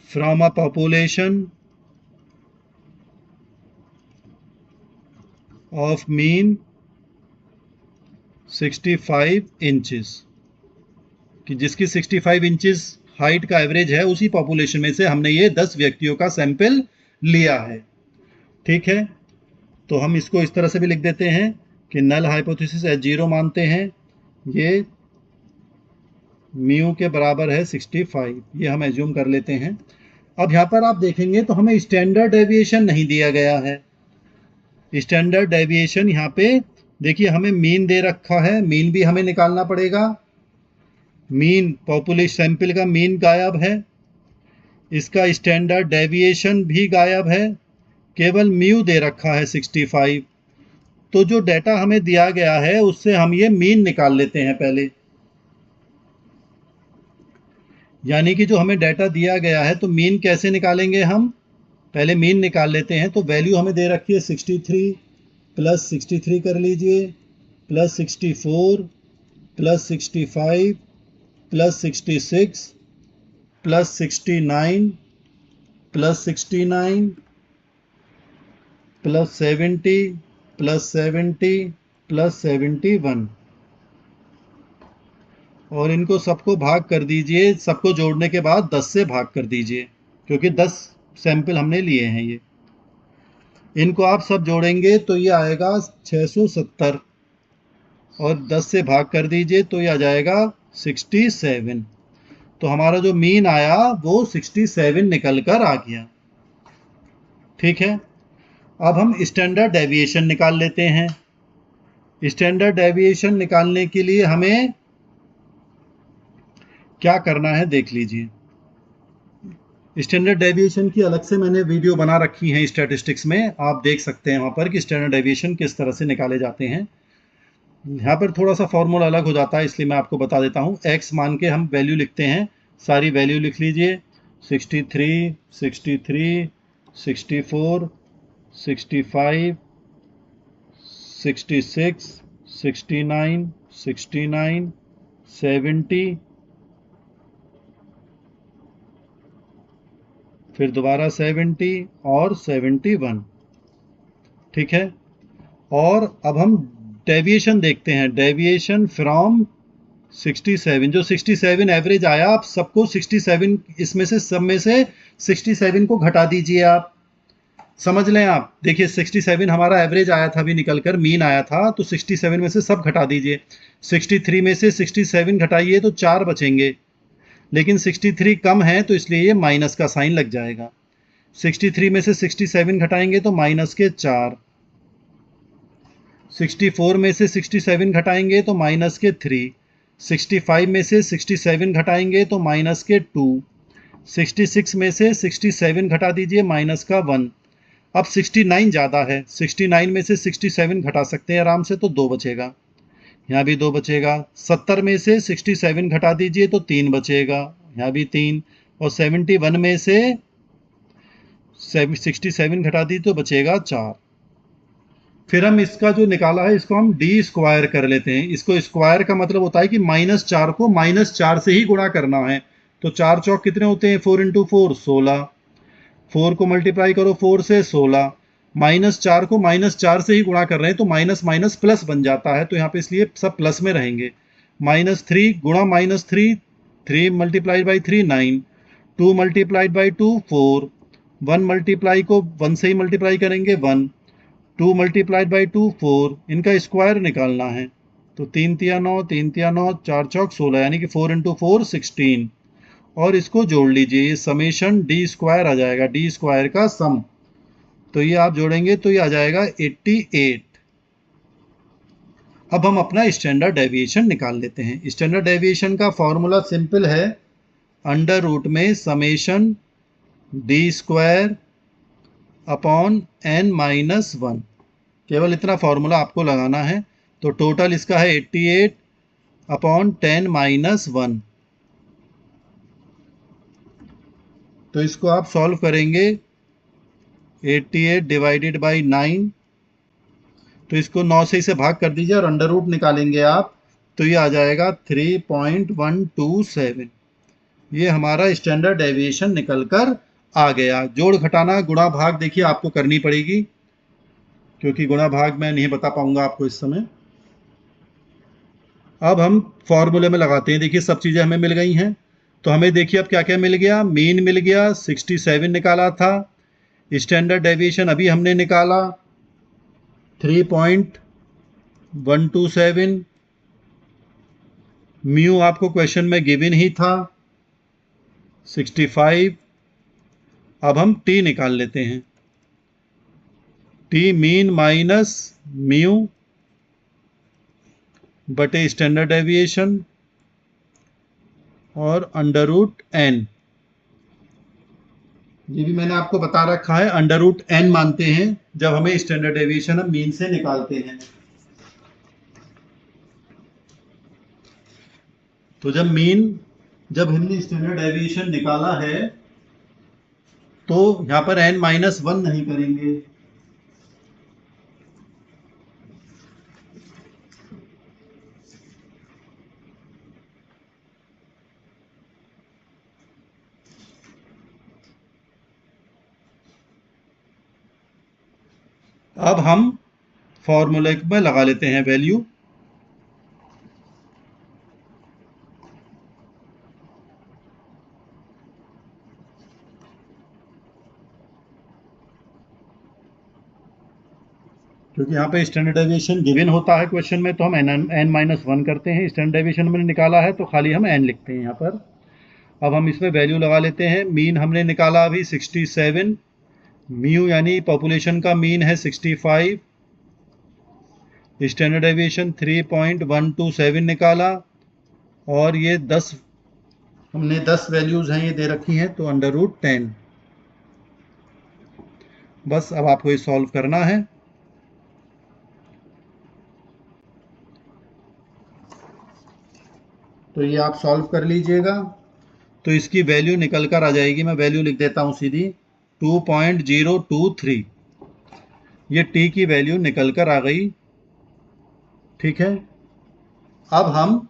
from a population of mean 65 inches, कि जिसकी 65 इंचेस हाइट का एवरेज है, उसी पॉपुलेशन में से हमने ये 10 व्यक्तियों का सैंपल लिया है। ठीक है, तो हम इसको इस तरह से भी लिख देते हैं कि नल हाइपोथेसिस H0 मानते हैं, ये म्यू के बराबर है 65, ये हम एज्यूम कर लेते हैं। अब यहाँ पर आप देखेंगे तो हमें स्टैंडर्ड डेविएशन नहीं दिया गया है। स्टैंडर्ड डेविएशन यहाँ पे देखिए, हमें मीन दे रखा है, मीन भी हमें निकालना पड़ेगा। मीन पॉपुलेशन सैंपल का मीन गायब है, इसका स्टैंडर्ड डेविएशन भी गायब है, केवल म्यू दे रखा है 65। तो जो डाटा हमें दिया गया है उससे हम ये मीन निकाल लेते हैं पहले। यानी कि जो हमें डाटा दिया गया है, तो मीन कैसे निकालेंगे हम? पहले मीन निकाल लेते हैं। तो वैल्यू हमें दे रखी है 63 प्लस 63 कर लीजिए, plus 64 plus 65 plus 66 plus 69 plus 69 plus 70 plus 70 plus 71, और इनको सबको भाग कर दीजिए। सबको जोड़ने के बाद 10 से भाग कर दीजिए, क्योंकि 10 सैंपल हमने लिए हैं। ये इनको आप सब जोड़ेंगे तो ये आएगा 670, और 10 से भाग कर दीजिए तो ये आ जाएगा 67। तो हमारा जो मीन आया वो 67 निकल कर आ गया। ठीक है, अब हम स्टैंडर्ड डेविएशन निकाल लेते हैं। स्टैंडर्ड डेविएशन निकालने के लिए हमें क्या करना है देख लीजिए। स्टैंडर्ड डेविएशन की अलग से मैंने वीडियो बना रखी है स्टैटिस्टिक्स में, आप देख सकते हैं वहाँ पर कि स्टैंडर्ड डेविएशन किस तरह से निकाले जाते हैं। यहाँ पर थोड़ा सा फॉर्मूला अलग हो जाता है, इसलिए मैं आपको बता देता हूँ। एक्स मान के हम वैल्यू लिखते हैं, सारी वैल्यू लिख लीजिए। 63, 63, 64, 65, 66, 69, 69, 70, फिर दोबारा 70 और 71। ठीक है, और अब हम डेविएशन देखते हैं। डेविएशन फ्रॉम 67, जो 67 एवरेज आया, आप सबको 67 इसमें से सब में से 67 को घटा दीजिए। आप समझ लें, आप देखिए 67 हमारा एवरेज आया था, अभी निकल कर मीन आया था, तो 67 में से सब घटा दीजिए। 63 में से 67 घटाइए तो 4 बचेंगे, लेकिन 63 कम है तो इसलिए ये माइनस का साइन लग जाएगा। 63 में से 67 घटाएंगे तो माइनस के 4, 64 में से 67 घटाएंगे तो माइनस के 3, 65 में से 67 घटाएंगे तो माइनस के 2, 66 में से 67 घटा दीजिए, माइनस का 1। अब 69 ज़्यादा है, 69 में से 67 घटा सकते हैं आराम से, तो 2 बचेगा, यहाँ भी 2 बचेगा। 70 में से 67 घटा दीजिए तो 3 बचेगा, यहाँ भी 3, और 71 में से 67 घटा दीजिए तो बचेगा 4। फिर हम इसका जो निकाला है इसको हम डी स्क्वायर कर लेते हैं। इसको स्क्वायर का मतलब होता है कि -4 को -4 से ही गुणा करना है। तो 4 चौक कितने होते हैं? 4 × 4 16, 4 को मल्टीप्लाई करो 4 से 16, -4 को -4 से ही गुणा कर रहे हैं तो माइनस माइनस प्लस बन जाता है, तो यहाँ पे इसलिए सब प्लस में रहेंगे। -3 गुणा -3, 3 multiplied by 3 9, 2 multiplied by 2 4, 1 multiply को 1 से ही मल्टीप्लाई करेंगे 1, 2 मल्टीप्लाइड बाई 2 4, इनका स्क्वायर निकालना है तो 3 तिया 9, 3 तिया 9, 4 चौक 16, यानी कि 4 इंटू 4 16, और इसको जोड़ लीजिए, ये समेशन डी स्क्वायर आ जाएगा, डी स्क्वायर का सम, तो ये आप जोड़ेंगे तो ये आ जाएगा 88। अब हम अपना स्टैंडर्ड डेविएशन निकाल लेते हैं। स्टैंडर्ड डेविएशन का फॉर्मूला सिंपल है, अंडर रूट में summation d square upon n minus 1, केवल इतना फॉर्मूला आपको लगाना है। तो टोटल इसका है 88 अपॉन 10 माइनस 1, तो इसको आप सॉल्व करेंगे 88 डिवाइडेड बाई 9, तो इसको 9 से इसे भाग कर दीजिए और अंडर रूट निकालेंगे आप, तो ये आ जाएगा 3.127। ये हमारा स्टैंडर्ड डेविएशन निकल कर आ गया। जोड़ घटाना गुणा भाग देखिए आपको करनी पड़ेगी, क्योंकि गुणा भाग मैं नहीं बता पाऊंगा आपको इस समय। अब हम फॉर्मूले में लगाते हैं। देखिए सब चीज़ें हमें मिल गई हैं, तो हमें देखिए अब क्या क्या मिल गया। मीन मिल गया, 67 निकाला था। स्टैंडर्ड डेविएशन अभी हमने निकाला 3.127। म्यू आपको क्वेश्चन में गिवन ही था 65। अब हम टी निकाल लेते हैं। टी मीन माइनस म्यू बटे स्टैंडर्ड डेविएशन और अंडर रूट एन। ये भी मैंने आपको बता रखा है, अंडर रूट एन मानते हैं जब हमें स्टैंडर्ड डेविएशन हम मीन से निकालते हैं। तो जब हमने स्टैंडर्ड डेविएशन निकाला है तो यहां पर n माइनस 1 नहीं करेंगे, अब हम फॉर्मूले में लगा लेते हैं वैल्यू। क्योंकि यहाँ पे स्टैंडर्ड डेविएशन गिवन होता है क्वेश्चन में, तो हम n माइनस 1 करते हैं। स्टैंडर्ड डेविएशन हमने निकाला है तो खाली हम n लिखते हैं यहाँ पर। अब हम इसमें वैल्यू लगा लेते हैं। मीन हमने निकाला अभी 67, म्यू यानी पॉपुलेशन का मीन है 65, स्टैंडर्ड डेविएशन 3.127 निकाला, और ये 10 हमने 10 वैल्यूज हैं ये दे रखी हैं, तो अंडर रूट 10। बस अब आपको ये सॉल्व करना है। तो ये आप सॉल्व कर लीजिएगा, तो इसकी वैल्यू निकल कर आ जाएगी। मैं वैल्यू लिख देता हूं सीधी, 2.023। ये टी की वैल्यू निकल कर आ गई। ठीक है, अब हम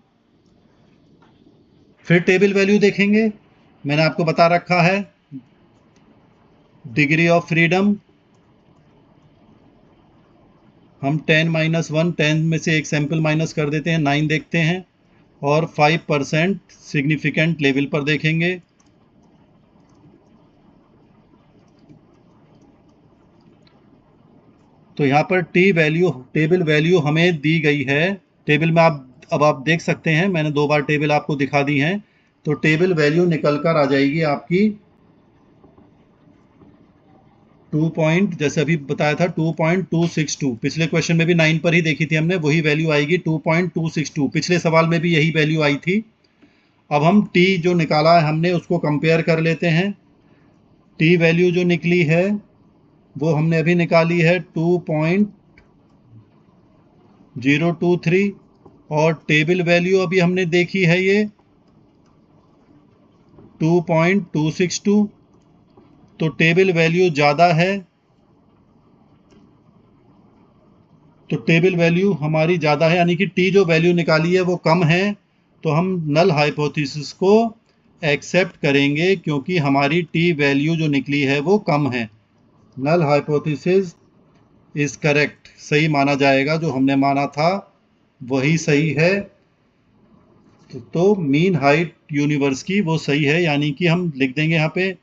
फिर टेबल वैल्यू देखेंगे। मैंने आपको बता रखा है डिग्री ऑफ फ्रीडम, हम 10 माइनस 1, 10 में से एक सैंपल माइनस कर देते हैं, 9 देखते हैं, और 5% सिग्निफिकेंट लेवल पर देखेंगे। तो यहाँ पर टी वैल्यू टेबल वैल्यू हमें दी गई है। टेबल में आप देख सकते हैं, मैंने 2 बार टेबल आपको दिखा दी है। तो टेबल वैल्यू निकल कर आ जाएगी आपकी जैसे अभी बताया था 2.262। पिछले क्वेश्चन में भी 9 पर ही देखी थी हमने, वही वैल्यू आएगी 2.262। पिछले सवाल में भी यही वैल्यू आई थी। अब हम टी जो निकाला है हमने उसको कंपेयर कर लेते हैं। टी वैल्यू जो निकली है वो हमने अभी निकाली है 2.023, और टेबल वैल्यू अभी हमने देखी है ये 2.262। तो टेबल वैल्यू ज़्यादा है, तो टेबल वैल्यू हमारी ज़्यादा है, यानी कि टी जो वैल्यू निकाली है वो कम है। तो हम नल हाइपोथेसिस को एक्सेप्ट करेंगे, क्योंकि हमारी टी वैल्यू जो निकली है वो कम है। नल हाइपोथेसिस इज करेक्ट, सही माना जाएगा, जो हमने माना था वही सही है। तो मीन हाइट यूनिवर्स की वो सही है, यानी कि हम लिख देंगे यहाँ पे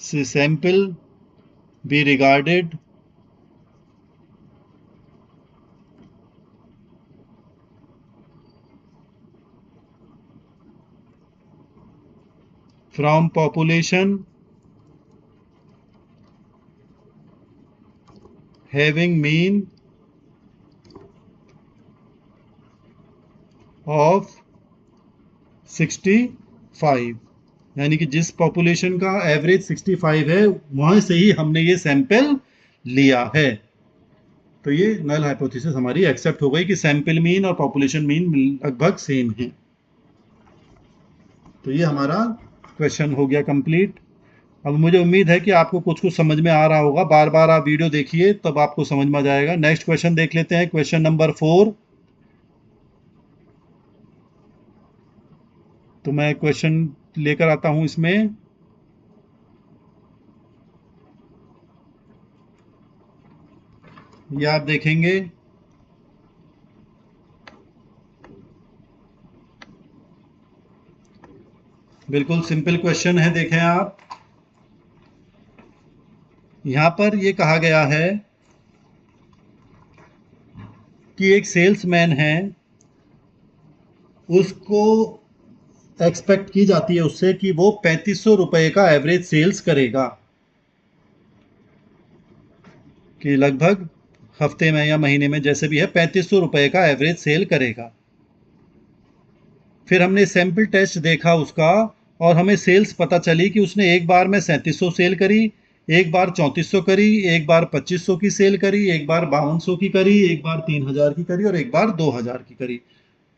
sample be regarded from population having mean of 65, यानी कि जिस पॉपुलेशन का एवरेज 65 है वहां से ही हमने ये सैंपल लिया है। तो ये नल हाइपोथेसिस हमारी एक्सेप्ट हो गई कि सैंपल मीन और पॉपुलेशन मीन लगभग सेम है। तो ये हमारा क्वेश्चन हो गया कंप्लीट। अब मुझे उम्मीद है कि आपको कुछ कुछ समझ में आ रहा होगा, बार बार आप वीडियो देखिए तब आपको समझ में आ जाएगा। नेक्स्ट क्वेश्चन देख लेते हैं, क्वेश्चन नंबर 4। तो मैं क्वेश्चन लेकर आता हूं इसमें। ये आप देखेंगे, बिल्कुल सिंपल क्वेश्चन है। देखें आप, यहां पर ये कहा गया है कि एक सेल्समैन है, उसको एक्सपेक्ट की जाती है उससे कि वो 3500 रुपए का एवरेज सेल्स करेगा, कि लगभग हफ्ते में या महीने में जैसे भी है 3500 रुपए का एवरेज सेल करेगा। फिर हमने सैंपल टेस्ट देखा उसका, और हमें सेल्स पता चली कि उसने एक बार में 3700 सेल करी, एक बार 3400 करी, एक बार 2500 की सेल करी, एक बार 5200 की करी, एक बार 3000 की करी और एक बार 2000 की करी।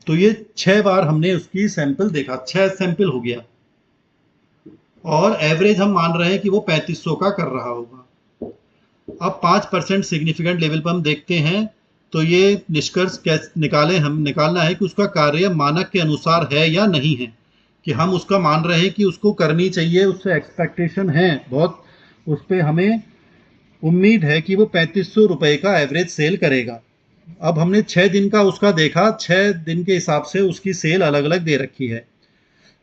तो ये 6 बार हमने उसकी सैंपल देखा, 6 सैंपल हो गया, और एवरेज हम मान रहे हैं कि वो 3500 का कर रहा होगा। अब 5% सिग्निफिकेंट लेवल पर हम देखते हैं, तो ये निष्कर्ष कैसे निकालें, हम निकालना है कि उसका कार्य मानक के अनुसार है या नहीं है, कि हम उसका मान रहे हैं कि उसको करनी चाहिए, उससे एक्सपेक्टेशन है बहुत, उस पर हमें उम्मीद है कि वो 3500 रुपए का एवरेज सेल करेगा। अब हमने 6 दिन का उसका देखा, 6 दिन के हिसाब से उसकी सेल अलग अलग दे रखी है।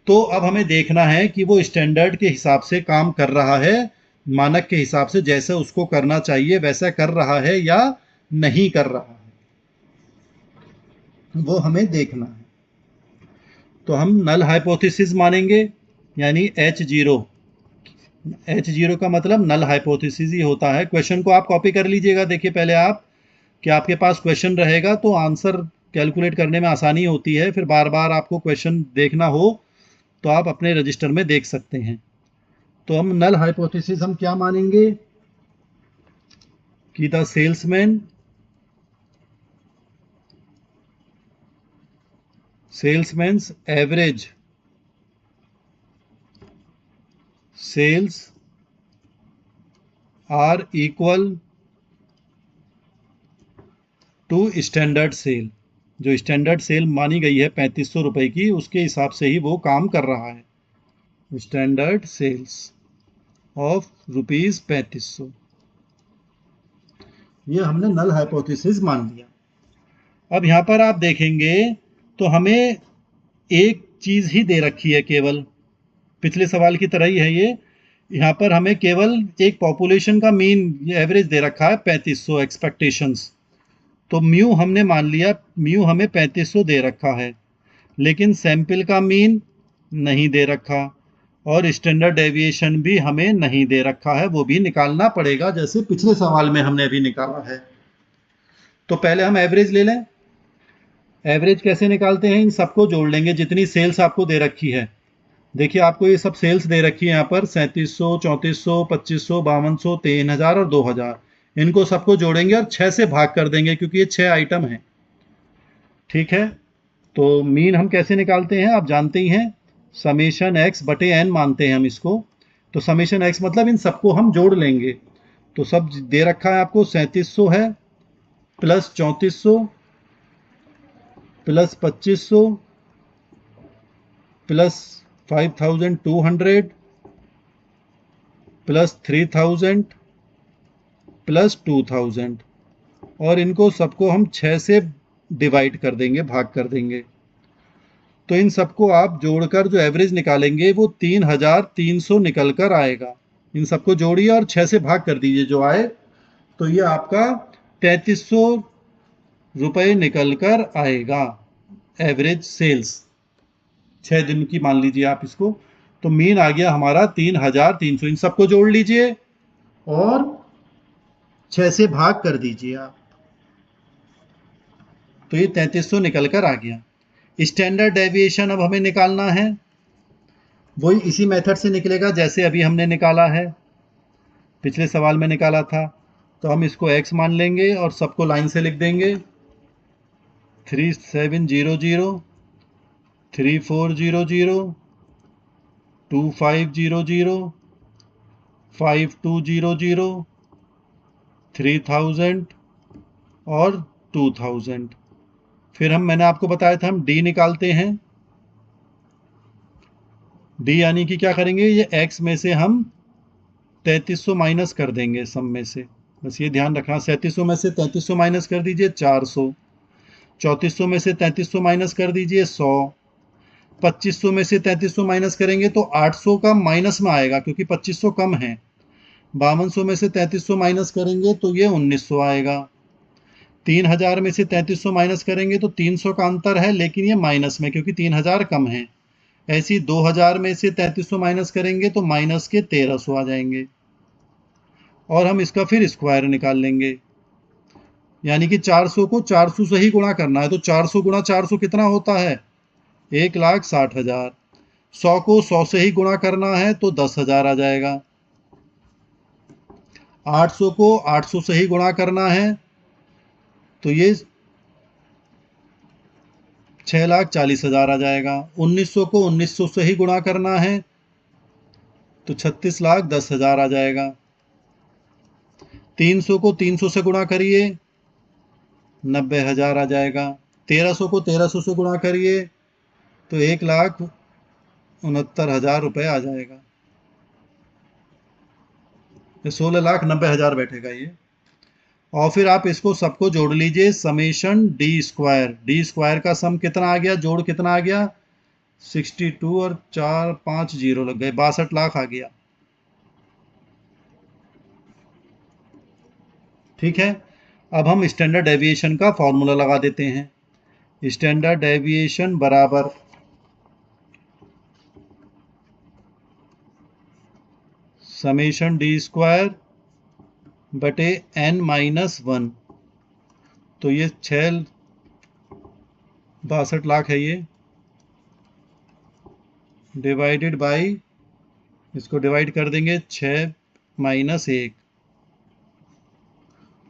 तो अब हमें देखना है कि वो स्टैंडर्ड के हिसाब से काम कर रहा है, मानक के हिसाब से जैसे उसको करना चाहिए वैसा कर रहा है या नहीं कर रहा है, वो हमें देखना है। तो हम नल हाइपोथेसिस मानेंगे, यानी H0। H0 का मतलब नल हाइपोथेसिस ही होता है। क्वेश्चन को आप कॉपी कर लीजिएगा। देखिए पहले आप, कि आपके पास क्वेश्चन रहेगा तो आंसर कैलकुलेट करने में आसानी होती है, फिर बार बार आपको क्वेश्चन देखना हो तो आप अपने रजिस्टर में देख सकते हैं। तो हम नल हाइपोथेसिस हम क्या मानेंगे कि the salesman's average sales are equal to standard sale. जो स्टैंडर्ड सेल मानी गई है 3500 रुपए की, उसके हिसाब से ही वो काम कर रहा है। स्टैंडर्ड सेल्स ऑफ ₹3500, ये हमने नल हाइपोथेसिस मान लिया। अब यहां पर आप देखेंगे तो हमें एक चीज ही दे रखी है केवल, पिछले सवाल की तरह ही है ये। यहाँ पर हमें केवल एक पॉपुलेशन का मीन एवरेज दे रखा है 3500 एक्सपेक्टेशंस। तो म्यू हमने मान लिया, म्यू हमें 3500 दे रखा है, लेकिन सैंपल का मीन नहीं दे रखा, और स्टैंडर्ड डेविएशन भी हमें नहीं दे रखा है, वो भी निकालना पड़ेगा जैसे पिछले सवाल में हमने अभी निकाला है। तो पहले हम एवरेज ले लें। एवरेज कैसे निकालते हैं, इन सबको जोड़ लेंगे जितनी सेल्स आपको दे रखी है। देखिए आपको ये सब सेल्स दे रखी है यहाँ पर 3700, 3400, 2500, 5200, 3000 और 2000। इनको सबको जोड़ेंगे और 6 से भाग कर देंगे क्योंकि ये 6 आइटम हैं। ठीक है, तो मीन हम कैसे निकालते हैं आप जानते ही हैं, समेशन एक्स बटे एन मानते हैं हम इसको। तो समेशन एक्स मतलब इन सबको हम जोड़ लेंगे। तो सब दे रखा है आपको, 3700 है plus 3400 plus 2500 plus 5200 plus 3000 plus 2000। और इनको सबको हम 6 से डिवाइड कर देंगे, भाग कर देंगे। तो इन सबको आप जोड़कर जो एवरेज निकालेंगे वो 3300 निकल कर आएगा। इन सबको जोड़िए और 6 से भाग कर दीजिए, जो आए तो ये आपका 3300 रुपये निकल कर आएगा एवरेज सेल्स 6 दिन की, मान लीजिए आप इसको। तो मीन आ गया हमारा 3300। इन सबको जोड़ लीजिए और 6 से भाग कर दीजिए आप, तो ये 3300 निकल कर आ गया। स्टैंडर्ड डेविएशन अब हमें निकालना है, वही इसी मेथड से निकलेगा जैसे अभी हमने निकाला है, पिछले सवाल में निकाला था। तो हम इसको x मान लेंगे और सबको लाइन से लिख देंगे। 3700, 3400, 2500, 5200, 3000 और 2000। फिर मैंने आपको बताया था हम डी निकालते हैं। डी यानी कि क्या करेंगे, ये x में से हम 3300 माइनस कर देंगे सम में से, बस ये ध्यान रखना। 3700 में से 3300 माइनस कर दीजिए 400, 3400 में से 3300 माइनस कर दीजिए 100, 2500 में से 3300 माइनस करेंगे तो 800 का माइनस में आएगा क्योंकि 2500 कम है। 5200 में से 3300 माइनस करेंगे तो ये 1900 आएगा। 3000 में से 3300 माइनस करेंगे तो 300 का अंतर है, लेकिन ये माइनस में क्योंकि 3000 कम है। ऐसी 2000 में से 3300 माइनस करेंगे तो माइनस के 1300 आ जाएंगे और हम इसका फिर स्क्वायर निकाल लेंगे, यानी कि 400 को 400 से ही गुणा करना है। तो 400 गुणा 400 कितना होता है, 1,60,000। 100 को 100 से ही गुणा करना है तो 10,000 आ जाएगा। 800 को 800 से ही गुणा करना है तो ये 6,40,000 आ जाएगा। 1900 को 1900 से ही गुणा करना है तो 36,10,000 आ जाएगा। 300 को 300 से गुणा करिए 90,000 आ जाएगा। 1300 को 1300 से गुणा करिए तो 1,69,000 रुपये आ जाएगा। 16,90,000 बैठेगा ये। और फिर आप इसको सबको जोड़ लीजिए, summation d square. D square का सम कितना आ गया, जोड़ कितना आ गया, 62 और 4 5 जीरो लग गए, 62 लाख आ गया। ठीक है, अब हम स्टैंडर्ड डेविएशन का फॉर्मूला लगा देते हैं। स्टैंडर्ड डेविएशन बराबर समेशन डी स्क्वायर बटे n-1। तो ये 62 लाख है, ये डिवाइडेड बाई, इसको डिवाइड कर देंगे 6 - 1,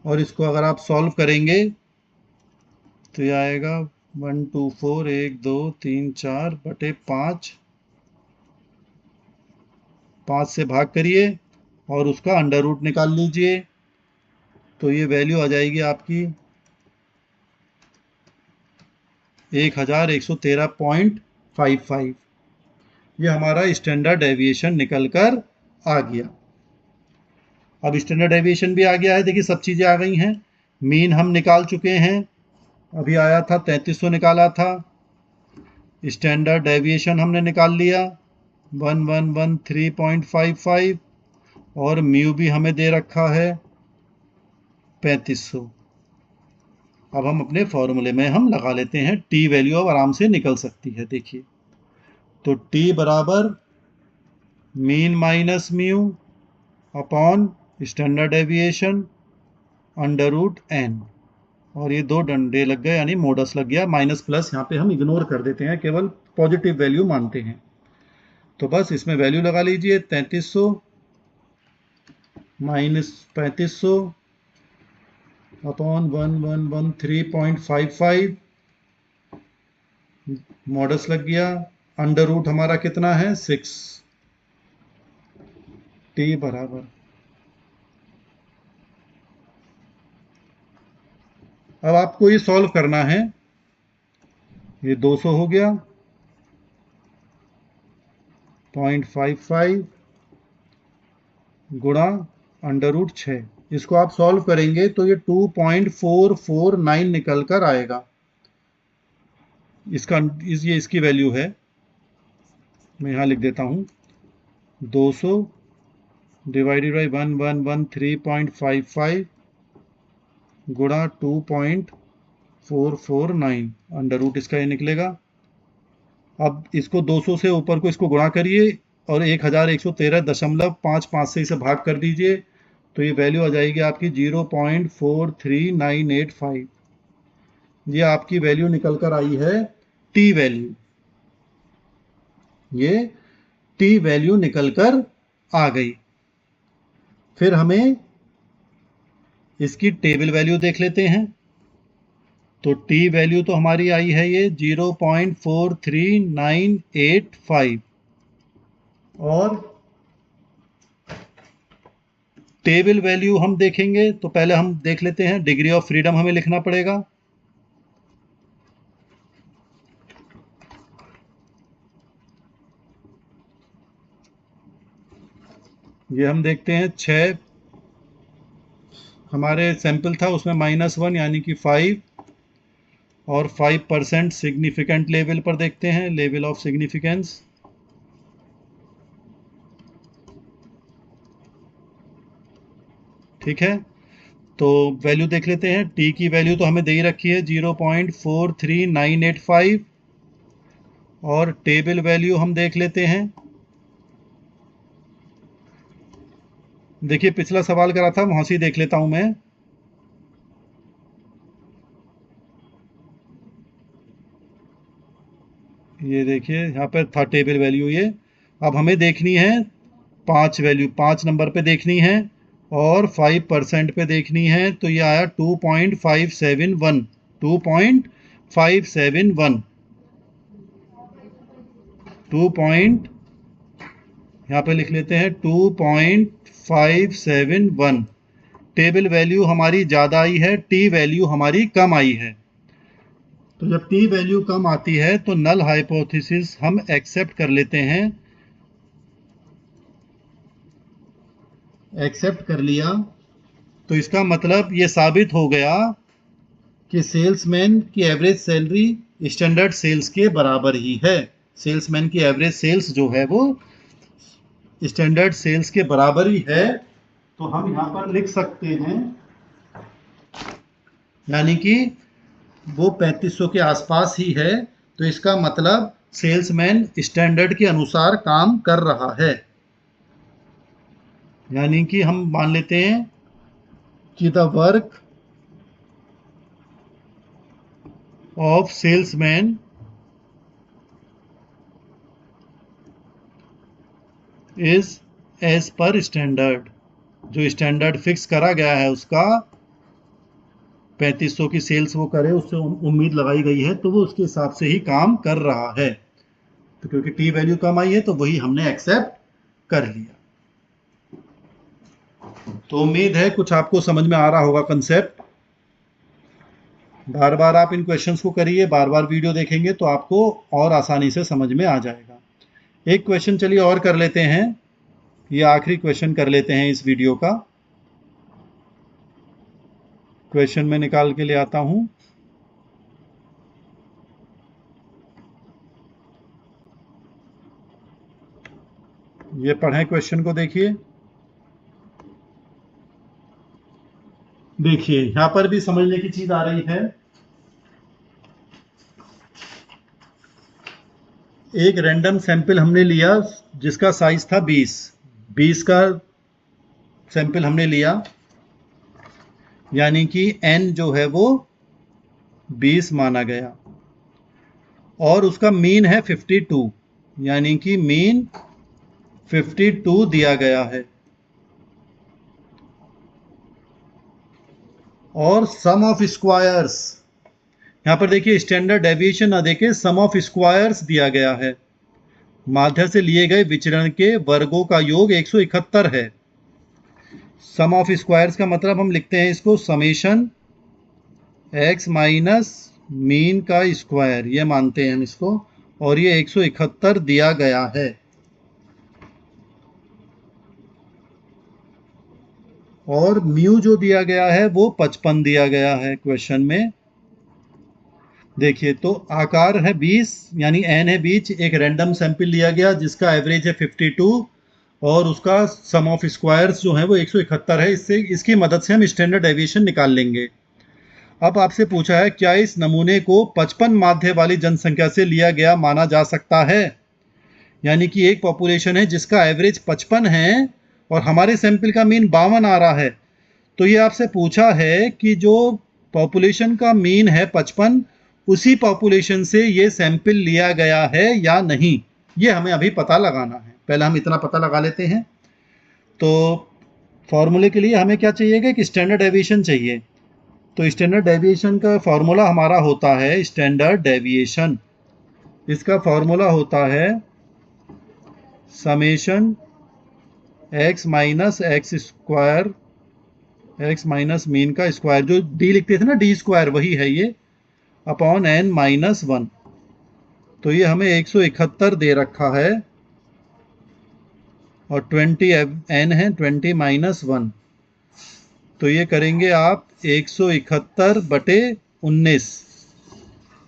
और इसको अगर आप सॉल्व करेंगे तो ये आएगा 124 1 2 3 4 बटे 5। 5 से भाग करिए और उसका अंडर रूट निकाल लीजिए तो ये वैल्यू आ जाएगी आपकी 1113.55। ये हमारा स्टैंडर्ड डेविएशन निकल कर आ गया। अब स्टैंडर्ड डेविएशन भी आ गया है, देखिए सब चीज़ें आ गई हैं। मीन हम निकाल चुके हैं, अभी आया था 3300 निकाला था। स्टैंडर्ड डेविएशन हमने निकाल लिया 1113.55 और म्यू भी हमें दे रखा है 3500। अब हम अपने फॉर्मूले में हम लगा लेते हैं, टी वैल्यू अब आराम से निकल सकती है। देखिए तो टी बराबर mean minus mu upon standard deviation under root n, और ये दो डंडे लग गए यानी मोडस लग गया। माइनस प्लस यहाँ पे हम इग्नोर कर देते हैं, केवल पॉजिटिव वैल्यू मानते हैं। तो बस इसमें वैल्यू लगा लीजिए 3300 माइनस 3500 अपॉन 1113.55, मॉडस लग गया। अंडर रूट हमारा कितना है 6। टी बराबर, अब आपको ये सॉल्व करना है। ये 200 हो गया 0.55 गुणा अंडर रूट 6, इसको आप सॉल्व करेंगे तो ये 2.449 निकल कर आएगा। ये इसकी वैल्यू है, मैं यहाँ लिख देता हूँ 200 डिवाइडेड बाई 1113.55 गुणा 2.449 अंडर रूट इसका ये निकलेगा। अब इसको 200 से ऊपर को इसको गुणा करिए और 1113.55 से इसे भाग कर दीजिए, तो ये वैल्यू आ जाएगी आपकी 0.43985। ये आपकी वैल्यू निकल कर आई है टी वैल्यू, ये टी वैल्यू निकल कर आ गई। फिर हमें इसकी टेबल वैल्यू देख लेते हैं। तो टी वैल्यू तो हमारी आई है ये 0.43985 और टेबल वैल्यू हम देखेंगे तो पहले हम देख लेते हैं, डिग्री ऑफ फ्रीडम हमें लिखना पड़ेगा। ये हम देखते हैं 6 हमारे सैंपल था, उसमें -1 यानी कि 5 और 5% सिग्निफिकेंट लेवल पर देखते हैं, लेवल ऑफ सिग्निफिकेंस। ठीक है, तो वैल्यू देख लेते हैं। टी की वैल्यू तो हमें दे ही रखी है 0.43985 और टेबल वैल्यू हम देख लेते हैं। देखिए पिछला सवाल करा था वहां से देख लेता हूं मैं। ये देखिए यहाँ पर था टेबल वैल्यू ये। अब हमें देखनी है 5 वैल्यू, 5 नंबर पे देखनी है और 5% पे देखनी है, तो ये आया 2.571 2.571 यहाँ पे लिख लेते हैं 2.571। टेबल वैल्यू हमारी ज़्यादा आई है, टी वैल्यू हमारी कम आई है। तो जब टी वैल्यू कम आती है तो नल हाइपोथेसिस हम एक्सेप्ट कर लेते हैं। एक्सेप्ट कर लिया तो इसका मतलब ये साबित हो गया कि सेल्समैन की एवरेज सैलरी स्टैंडर्ड सेल्स के बराबर ही है। सेल्समैन की एवरेज सेल्स जो है वो स्टैंडर्ड सेल्स के बराबर ही है। तो हम यहाँ पर लिख सकते हैं, यानी कि वो 3500 के आसपास ही है, तो इसका मतलब सेल्समैन स्टैंडर्ड के अनुसार काम कर रहा है। यानी कि हम मान लेते हैं कि the work of salesman is as per standard. जो स्टैंडर्ड फिक्स करा गया है उसका 3500 की सेल्स वो करे, उससे उम्मीद लगाई गई है, तो वो उसके हिसाब से ही काम कर रहा है। तो क्योंकि टी वैल्यू कम आई है तो वही हमने एक्सेप्ट कर लिया। तो उम्मीद है कुछ आपको समझ में आ रहा होगा कंसेप्ट। बार बार आप इन क्वेश्चंस को करिए, बार बार वीडियो देखेंगे तो आपको और आसानी से समझ में आ जाएगा। एक क्वेश्चन चलिए और कर लेते हैं, ये आखिरी क्वेश्चन कर लेते हैं इस वीडियो का। क्वेश्चन में निकाल के ले आता हूं। ये पढ़ें क्वेश्चन को, देखिए देखिए यहां पर भी समझने की चीज आ रही है। एक रैंडम सैंपल हमने लिया जिसका साइज था 20 का सैंपल हमने लिया, यानी कि n जो है वो 20 माना गया और उसका मीन है 52, यानी कि मीन 52 दिया गया है। और सम ऑफ स्क्वायर्स, यहां पर देखिए स्टैंडर्ड डेविएशन ना देके सम ऑफ स्क्वायर्स दिया गया है। माध्य से लिए गए विचरण के वर्गों का योग 171 है। सम ऑफ स्क्वायर्स का मतलब हम लिखते हैं इसको समेशन x माइनस मीन का स्क्वायर, ये मानते हैं हम इसको, और ये 171 दिया गया है। और म्यू जो दिया गया है वो 55 दिया गया है क्वेश्चन में। देखिए तो आकार है 20 यानी n है बीच, एक रैंडम सैंपल लिया गया जिसका एवरेज है 52 और उसका सम ऑफ स्क्वायर्स जो है वो 171 है। इससे इसकी मदद से हम स्टैंडर्ड डेविएशन निकाल लेंगे। अब आपसे पूछा है क्या इस नमूने को 55 माध्य वाली जनसंख्या से लिया गया माना जा सकता है, यानी कि एक पॉपुलेशन है जिसका एवरेज 55 है और हमारे सैंपल का मीन 52 आ रहा है। तो ये आपसे पूछा है कि जो पॉपुलेशन का मीन है 55, उसी पॉपुलेशन से ये सैंपल लिया गया है या नहीं, ये हमें अभी पता लगाना है। पहले हम इतना पता लगा लेते हैं। तो फॉर्मूले के लिए हमें क्या चाहिए कि स्टैंडर्ड डेविएशन चाहिए। तो स्टैंडर्ड डेविएशन का फॉर्मूला हमारा होता है स्टैंडर्ड डेविएशन, इसका फॉर्मूला होता है summation x minus x square, x minus mean का स्क्वायर, जो डी लिखते थे ना डी स्क्वायर, वही है ये, अपॉन n माइनस 1। तो ये हमें 171 दे रखा है और 20 n है, 20 माइनस 1। तो ये करेंगे आप 171 बटे 19,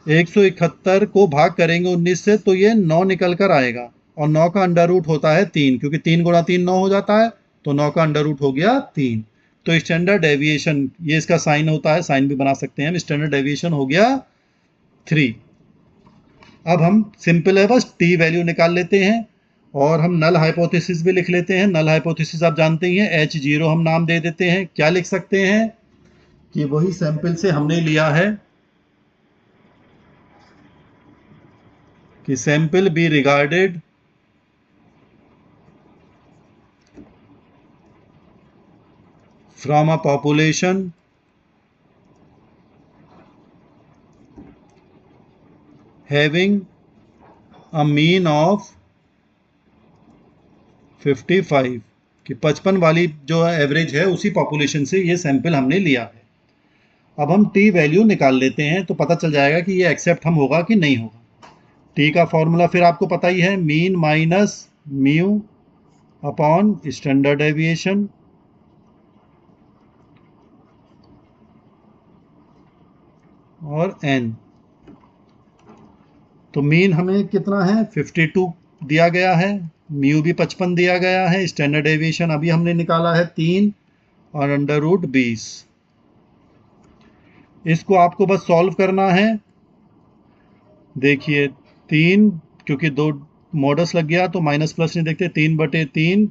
171 को भाग करेंगे 19 से तो ये 9 निकल कर आएगा और 9 का अंडर रूट होता है 3, क्योंकि 3 गुणा 3 9 हो जाता है, तो 9 का अंडर रूट हो गया 3। तो स्टैंडर्ड डेविएशन, ये इसका साइन होता है, साइन भी बना सकते हैं हम, स्टैंडर्ड डेविएशन हो गया 3। अब हम सिंपल है बस टी वैल्यू निकाल लेते हैं और हम नल हाइपोथेसिस भी लिख लेते हैं। नल हाइपोथेसिस आप जानते ही हैं, H0 हम नाम दे देते हैं। क्या लिख सकते हैं कि वही सैंपल से हमने लिया है कि sample be regarded from a population having a mean of 55, कि 55 वाली जो एवरेज है उसी पॉपुलेशन से ये सैंपल हमने लिया है। अब हम टी वैल्यू निकाल लेते हैं तो पता चल जाएगा कि ये एक्सेप्ट हम होगा कि नहीं होगा। टी का फॉर्मूला फिर आपको पता ही है, mean minus mu upon standard deviation, और n। तो मीन हमें कितना है 52 दिया गया है, म्यू भी 55 दिया गया है, स्टैंडर्ड डेविएशन अभी हमने निकाला है 3 और अंडर रूट 20। इसको आपको बस सॉल्व करना है। देखिए 3, क्योंकि 2 मॉडस लग गया तो माइनस प्लस नहीं देखते, 3 बटे 3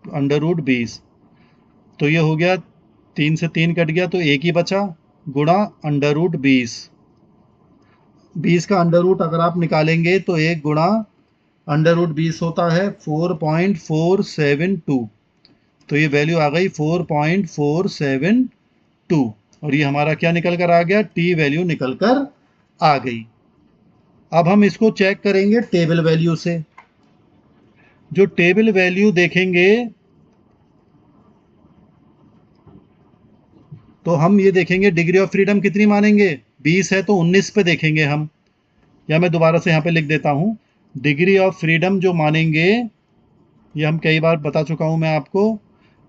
अंडर रूट 20। तो ये हो गया 3 से 3 कट गया तो एक ही बचा, गुणा अंडर रूट 20। 20 का अंडर रूट अगर आप निकालेंगे तो एक गुणा अंडर रूट 20 होता है 4.472। तो ये वैल्यू आ गई 4.472 और ये हमारा क्या निकल कर आ गया, टी वैल्यू निकल कर आ गई। अब हम इसको चेक करेंगे टेबल वैल्यू से। जो टेबल वैल्यू देखेंगे तो हम ये देखेंगे डिग्री ऑफ फ्रीडम कितनी मानेंगे, 20 है तो 19 पे देखेंगे हम, या मैं दोबारा से यहाँ पे लिख देता हूँ। डिग्री ऑफ फ्रीडम जो मानेंगे, ये हम कई बार बता चुका हूँ मैं आपको,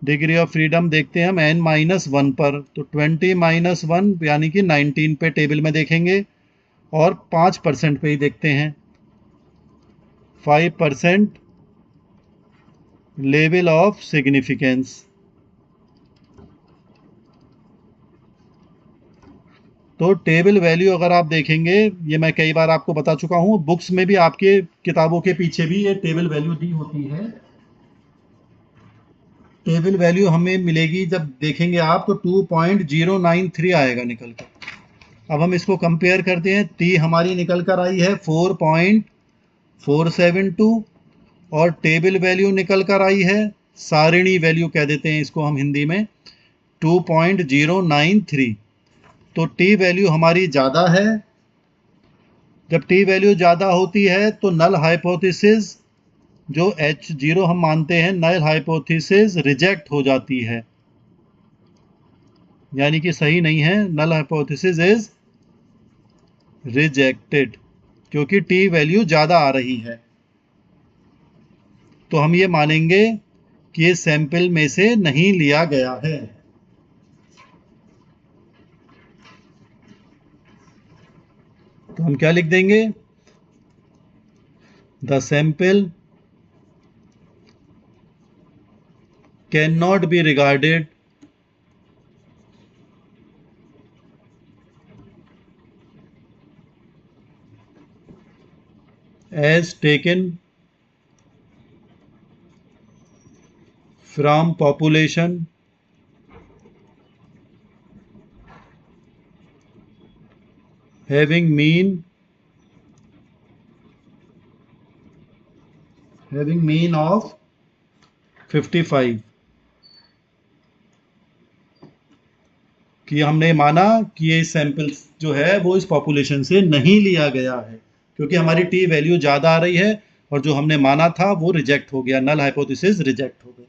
डिग्री ऑफ फ्रीडम देखते हैं हम n माइनस 1 पर, तो 20 माइनस 1 यानी कि 19 पे टेबल में देखेंगे और 5% पे ही देखते हैं, 5% लेवल ऑफ सिग्निफिकेंस। तो टेबल वैल्यू अगर आप देखेंगे, ये मैं कई बार आपको बता चुका हूँ, बुक्स में भी आपके किताबों के पीछे भी ये टेबल वैल्यू दी होती है। टेबल वैल्यू हमें मिलेगी जब देखेंगे आप तो 2.093 आएगा निकल कर। अब हम इसको कंपेयर करते हैं, टी हमारी निकल कर आई है 4.472 और टेबल वैल्यू निकल कर आई है, सारिणी वैल्यू कह देते हैं इसको हम हिंदी में, 2.093। तो टी वैल्यू हमारी ज़्यादा है। जब टी वैल्यू ज़्यादा होती है तो नल हाइपोथेसिस जो H0 हम मानते हैं, नल हाइपोथेसिस रिजेक्ट हो जाती है, यानी कि सही नहीं है, नल हाइपोथेसिस इज रिजेक्टेड, क्योंकि टी वैल्यू ज़्यादा आ रही है। तो हम ये मानेंगे कि ये सैंपल में से नहीं लिया गया है। तो हम क्या लिख देंगे? The sample can not be regarded as taken from population having mean of 55, कि हमने माना कि ये सैंपल जो है वो इस पॉपुलेशन से नहीं लिया गया है, क्योंकि हमारी टी वैल्यू ज़्यादा आ रही है और जो हमने माना था वो रिजेक्ट हो गया, नल हाइपोथेसिस रिजेक्ट हो गई।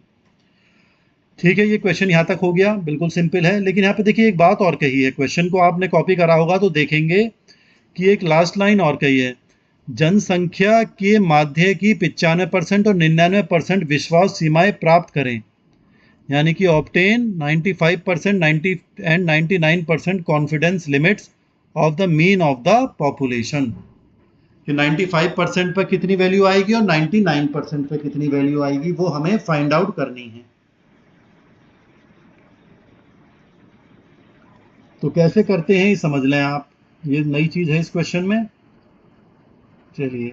ठीक है, ये क्वेश्चन यहाँ तक हो गया, बिल्कुल सिंपल है। लेकिन यहाँ पे देखिए एक बात और कही है, क्वेश्चन को आपने कॉपी करा होगा तो देखेंगे कि एक लास्ट लाइन और कही है, जनसंख्या के माध्य की 95% और 99% विश्वास सीमाएं प्राप्त करें, यानी कि obtain 95%, 90 and 99% confidence limits of the mean of the population. कि 95% पर कितनी वैल्यू आएगी और 99% पर कितनी वैल्यू आएगी वो हमें फाइंड आउट करनी है। तो कैसे करते हैं ये समझ लें आप, ये नई चीज है इस क्वेश्चन में। चलिए,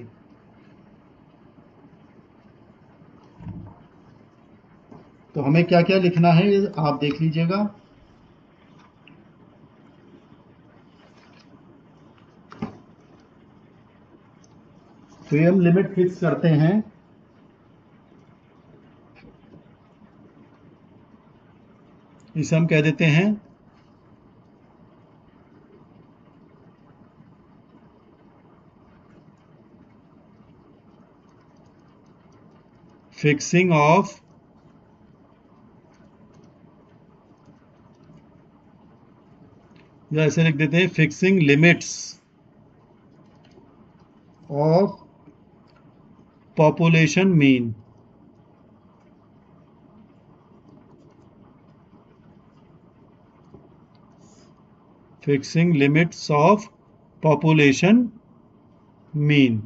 तो हमें क्या क्या लिखना है ये आप देख लीजिएगा। तो ये हम लिमिट फिक्स करते हैं। इसे हम कह देते हैं फिक्सिंग ऑफ या ऐसे लिख देते हैं fixing limits of population mean. Fixing limits of population mean.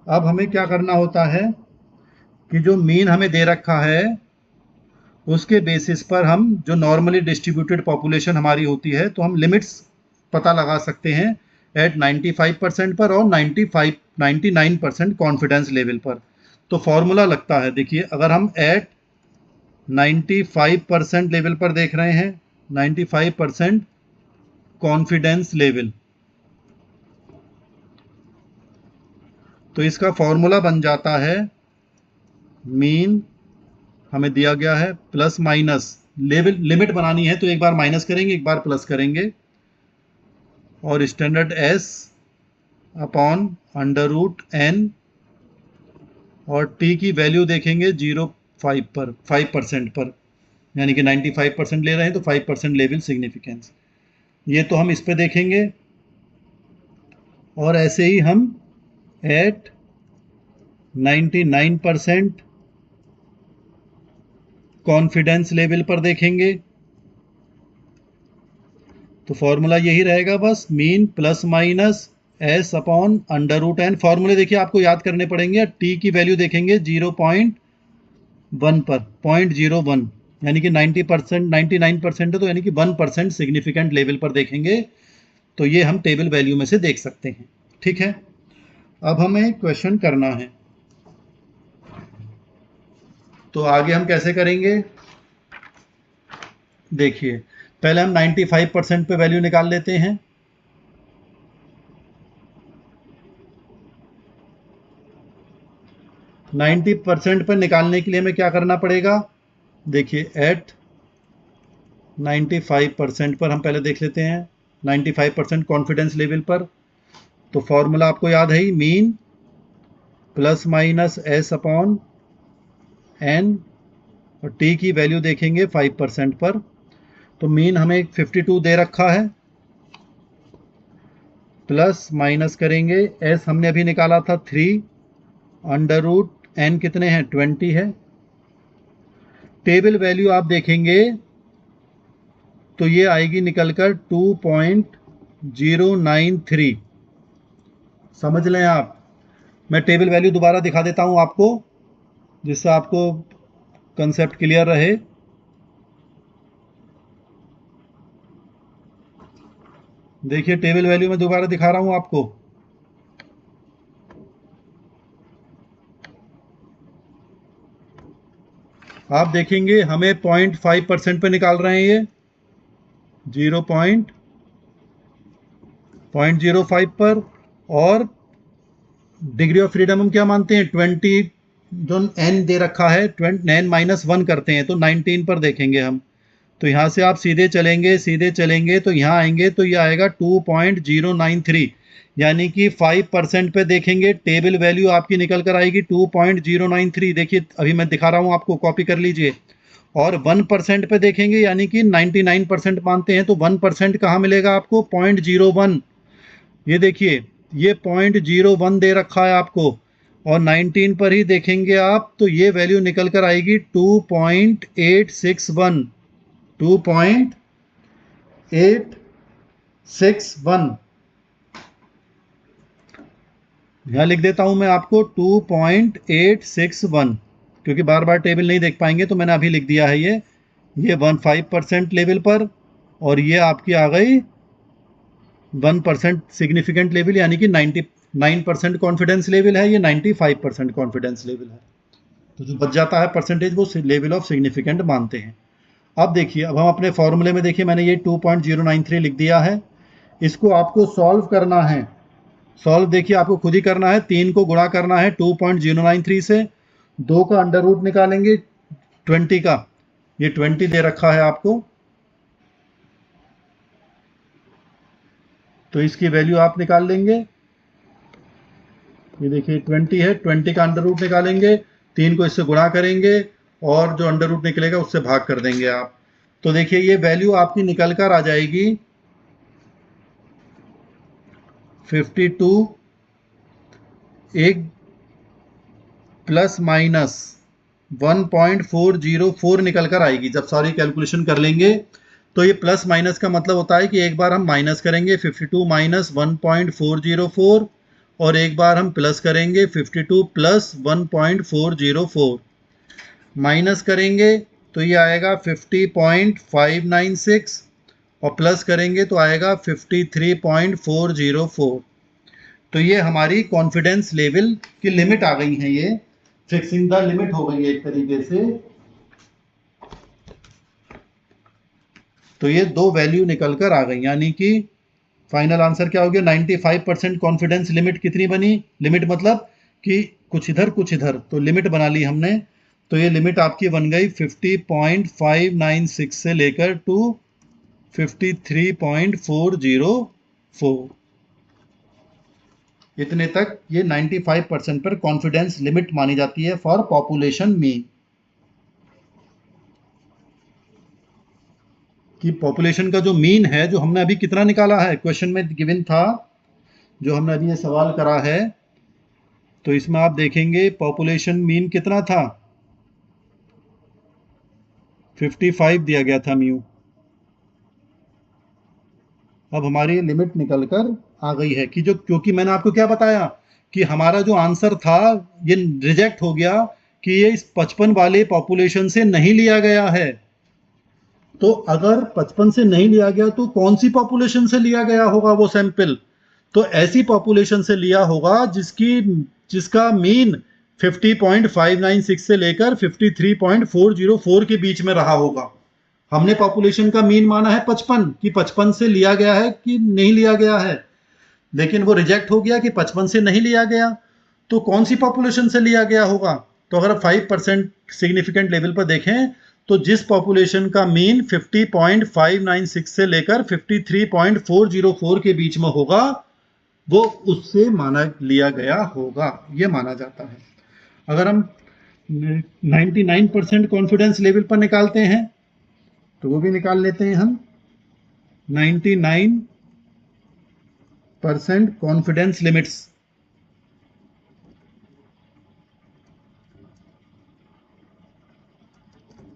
अब हमें क्या करना होता है कि जो मीन हमें दे रखा है उसके बेसिस पर हम जो नॉर्मली डिस्ट्रीब्यूटेड पॉपुलेशन हमारी होती है तो हम लिमिट्स पता लगा सकते हैं एट 95% पर और 99% कॉन्फिडेंस लेवल पर। तो फॉर्मूला लगता है, देखिए अगर हम एट 95% लेवल पर देख रहे हैं, 95% कॉन्फिडेंस लेवल, तो इसका फॉर्मूला बन जाता है मीन हमें दिया गया है प्लस माइनस, लेवल लिमिट बनानी है तो एक बार माइनस करेंगे एक बार प्लस करेंगे, और standard s upon under root n, और टी की वैल्यू देखेंगे 0.5 पर 5% पर, यानी कि 95% ले रहे हैं तो 5% लेवल सिग्निफिकेंस। ये तो हम इस पे देखेंगे, और ऐसे ही हम एट 99% कॉन्फिडेंस लेवल पर देखेंगे। तो फॉर्मूला यही रहेगा बस, mean plus minus S upon under root n. फॉर्मूले देखिए आपको याद करने पड़ेंगे। टी की वैल्यू देखेंगे 0.1 पर 0.01, यानी कि 90% 99% है तो यानी कि 1% सिग्निफिकेंट लेवल पर देखेंगे। तो ये हम टेबल वैल्यू में से देख सकते हैं। ठीक है, अब हमें क्वेश्चन करना है, तो आगे हम कैसे करेंगे देखिए, पहले हम 95% पे वैल्यू निकाल लेते हैं। नाइन्टी परसेंट पर निकालने के लिए हमें क्या करना पड़ेगा, देखिए एट 95% पर हम पहले देख लेते हैं, 95% कॉन्फिडेंस लेवल पर। तो फॉर्मूला आपको याद है ही, mean plus minus S upon N और t की वैल्यू देखेंगे 5% पर, तो मीन हमें 52 दे रखा है, प्लस माइनस करेंगे, s हमने अभी निकाला था 3, अंडर रूट n कितने हैं 20 है। टेबल वैल्यू आप देखेंगे तो ये आएगी निकलकर 2.093। समझ लें आप। मैं टेबल वैल्यू दोबारा दिखा देता हूं आपको, जिससे आपको कंसेप्ट क्लियर रहे। देखिए टेबल वैल्यू मैं दोबारा दिखा रहा हूं आपको। आप देखेंगे हमें 0.5% पे निकाल रहे हैं, ये 0.05 पर, और डिग्री ऑफ फ्रीडम हम क्या मानते हैं 20, जो n दे रखा है 9 माइनस 1 करते हैं तो 19 पर देखेंगे हम। तो यहाँ से आप सीधे चलेंगे तो यहाँ आएंगे तो ये आएगा 2.093, यानी कि 5% पे देखेंगे टेबल वैल्यू आपकी निकल कर आएगी 2.093। देखिए अभी मैं दिखा रहा हूँ आपको, कॉपी कर लीजिए। और 1% पे देखेंगे यानी कि 99% मानते हैं, तो 1% कहाँ मिलेगा आपको 0.01। ये देखिए ये 0.01 दे रखा है आपको, और 19 पर ही देखेंगे आप तो ये वैल्यू निकल कर आएगी 2.861। 2.861 यहाँ लिख देता हूं मैं आपको 2.861, क्योंकि बार बार टेबल नहीं देख पाएंगे तो मैंने अभी लिख दिया है ये 15% लेवल पर, और ये आपकी आ गई 1% सिग्निफिकेंट लेवल, यानी कि 99% कॉन्फिडेंस लेवल है, ये 95% कॉन्फिडेंस लेवल है। तो जो बच जाता है परसेंटेज वो लेवल ऑफ सिग्निफिकेंट मानते हैं। अब देखिए, अब हम अपने फॉर्मूले में देखिए मैंने ये 2.093 लिख दिया है। इसको आपको सॉल्व करना है। सॉल्व देखिए आपको खुद ही करना है, 3 को गुणा करना है 2.093 से, 2 का अंडर रूट निकालेंगे 20 का, ये 20 दे रखा है आपको, तो इसकी वैल्यू आप निकाल लेंगे। ये देखिए 20 है, 20 का अंडर रूट निकालेंगे, 3 को इससे गुणा करेंगे और जो अंडर रूट निकलेगा उससे भाग कर देंगे आप। तो देखिए ये वैल्यू आपकी निकल कर आ जाएगी 52, एक प्लस माइनस 1.404 निकल कर आएगी। जब सारी कैलकुलेशन कर लेंगे तो ये प्लस माइनस का मतलब होता है कि एक बार हम माइनस करेंगे 52 माइनस 1.404, और एक बार हम प्लस करेंगे 52 प्लस 1.404। माइनस करेंगे तो ये आएगा 50.596, और प्लस करेंगे तो आएगा 53.404। तो ये हमारी कॉन्फिडेंस लेवल की लिमिट आ गई है, ये फिक्सिंग द लिमिट हो गई है एक तरीके से। तो ये दो वैल्यू निकल कर आ गई, यानी कि फाइनल आंसर क्या हो गया 95% कॉन्फिडेंस लिमिट कितनी बनी, लिमिट मतलब कि कुछ इधर कुछ इधर, तो लिमिट बना ली हमने। तो ये लिमिट आपकी बन गई 50.596 से लेकर टू 53.404, इतने तक ये 95% पर कॉन्फिडेंस लिमिट मानी जाती है फॉर पॉपुलेशन मीन। कि पॉपुलेशन का जो मीन है, जो हमने अभी कितना निकाला है, क्वेश्चन में गिवन था, जो हमने अभी ये सवाल करा है, तो इसमें आप देखेंगे पॉपुलेशन मीन कितना था 55 दिया गया था म्यू। अब हमारी लिमिट निकल कर आ गई है कि जो, क्योंकि मैंने आपको क्या बताया कि हमारा जो आंसर था ये रिजेक्ट हो गया कि ये इस 55 वाले पॉपुलेशन से नहीं लिया गया है। तो अगर 55 से नहीं लिया गया तो कौन सी पॉपुलेशन से लिया गया होगा वो सैंपल? तो ऐसी पॉपुलेशन से लिया होगा जिसका मीन 50.596 से लेकर 53.404 के बीच में रहा होगा। हमने पॉपुलेशन का मीन माना है 55, कि 55 से लिया गया है कि नहीं लिया गया है, लेकिन वो रिजेक्ट हो गया कि 55 से नहीं लिया गया। तो कौन सी पॉपुलेशन से लिया गया होगा? तो अगर 5% सिग्निफिकेंट लेवल पर देखें तो जिस पॉपुलेशन का मीन 50.596 से लेकर 53.404 के बीच में होगा वो उससे माना लिया गया होगा, ये माना जाता है। अगर हम 99% कॉन्फिडेंस लेवल पर निकालते हैं, तो वो भी निकाल लेते हैं हम। 99% कॉन्फिडेंस लिमिट्स,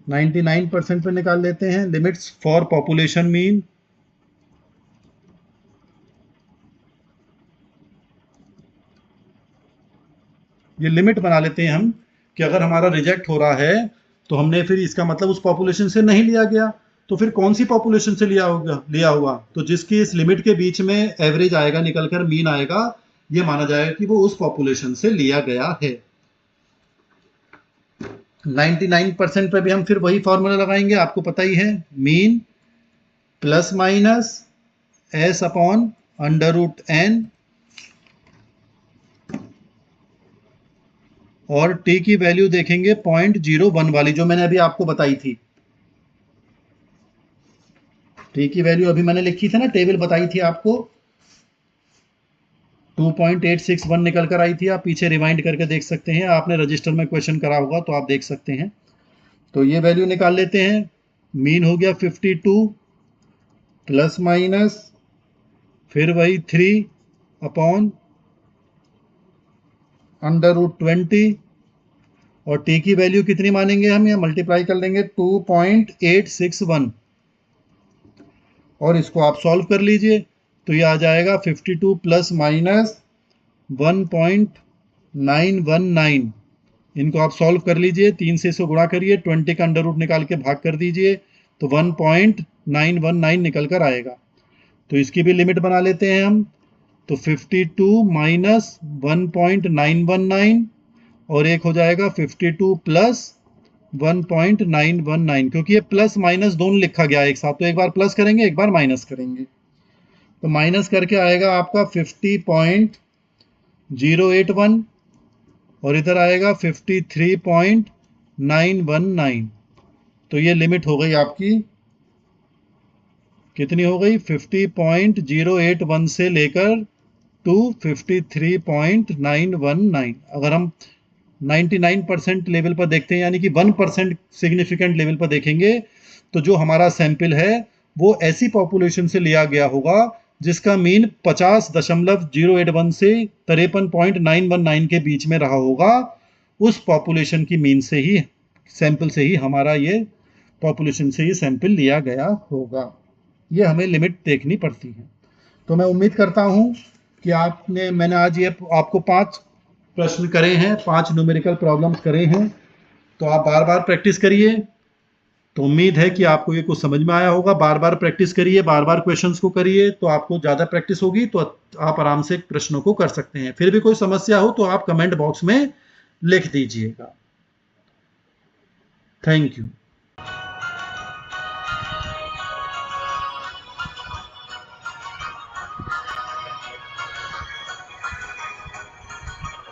99% पे निकाल लेते हैं। लिमिट्स फॉर पॉपुलेशन मीन, ये लिमिट बना लेते हैं हम कि अगर हमारा रिजेक्ट हो रहा है तो हमने फिर इसका मतलब उस पॉपुलेशन से नहीं लिया गया, तो फिर कौन सी पॉपुलेशन से लिया हुआ, तो जिसकी इस लिमिट के बीच में एवरेज आएगा, निकलकर मीन आएगा, ये माना जाएगा कि वो उस पॉपुलेशन से लिया गया है। 99% पे भी हम फिर वही फॉर्मूला लगाएंगे, आपको पता ही है, mean plus minus S upon under root n, और टी की वैल्यू देखेंगे 0.01 वाली जो मैंने अभी आपको बताई थी। टी की वैल्यू अभी मैंने लिखी थी ना, टेबल बताई थी आपको, 2.861 निकल कर आई थी। आप पीछे रिवाइंड करके देख सकते हैं, आपने रजिस्टर में क्वेश्चन करा होगा तो आप देख सकते हैं। तो ये वैल्यू निकाल लेते हैं। मीन हो गया 52 प्लस माइनस फिर वही 3 अपॉन अंडर रूट 20, और टी की वैल्यू कितनी मानेंगे हम, या मल्टीप्लाई कर लेंगे 2.861, और इसको आप सॉल्व कर लीजिए तो ये आ जाएगा 52 प्लस माइनस 1.919। इनको आप सॉल्व कर लीजिए, 3 से इसको गुणा करिए, 20 का अंडर रूट निकाल के भाग कर दीजिए तो 1.919 निकल कर आएगा। तो इसकी भी लिमिट बना लेते हैं हम, तो 52 माइनस 1.919, और एक हो जाएगा 52 प्लस 1.919, क्योंकि ये प्लस माइनस दोनों लिखा गया है एक साथ, तो एक बार प्लस करेंगे एक बार माइनस करेंगे, तो माइनस करके आएगा आपका 50.081, और इधर आएगा 53.919। तो ये लिमिट हो गई आपकी, कितनी हो गई, 50.081 से लेकर टू 53.919। अगर हम 99% लेवल पर देखते हैं, यानी कि 1% सिग्निफिकेंट लेवल पर देखेंगे, तो जो हमारा सैंपल है वो ऐसी पॉपुलेशन से लिया गया होगा जिसका मीन 50.081 से 53.919 के बीच में रहा होगा। उस पॉपुलेशन की मीन से ही, सैंपल से ही हमारा ये पॉपुलेशन से ही सैंपल लिया गया होगा। ये हमें लिमिट देखनी पड़ती है। तो मैं उम्मीद करता हूं कि मैंने आज ये आपको 5 प्रश्न करे हैं, 5 न्यूमेरिकल प्रॉब्लम्स करे हैं, तो आप बार बार प्रैक्टिस करिए। तो उम्मीद है कि आपको ये कुछ समझ में आया होगा। बार बार प्रैक्टिस करिए, बार बार क्वेश्चंस को करिए, तो आपको ज़्यादा प्रैक्टिस होगी तो आप आराम से प्रश्नों को कर सकते हैं। फिर भी कोई समस्या हो तो आप कमेंट बॉक्स में लिख दीजिएगा। Thank you.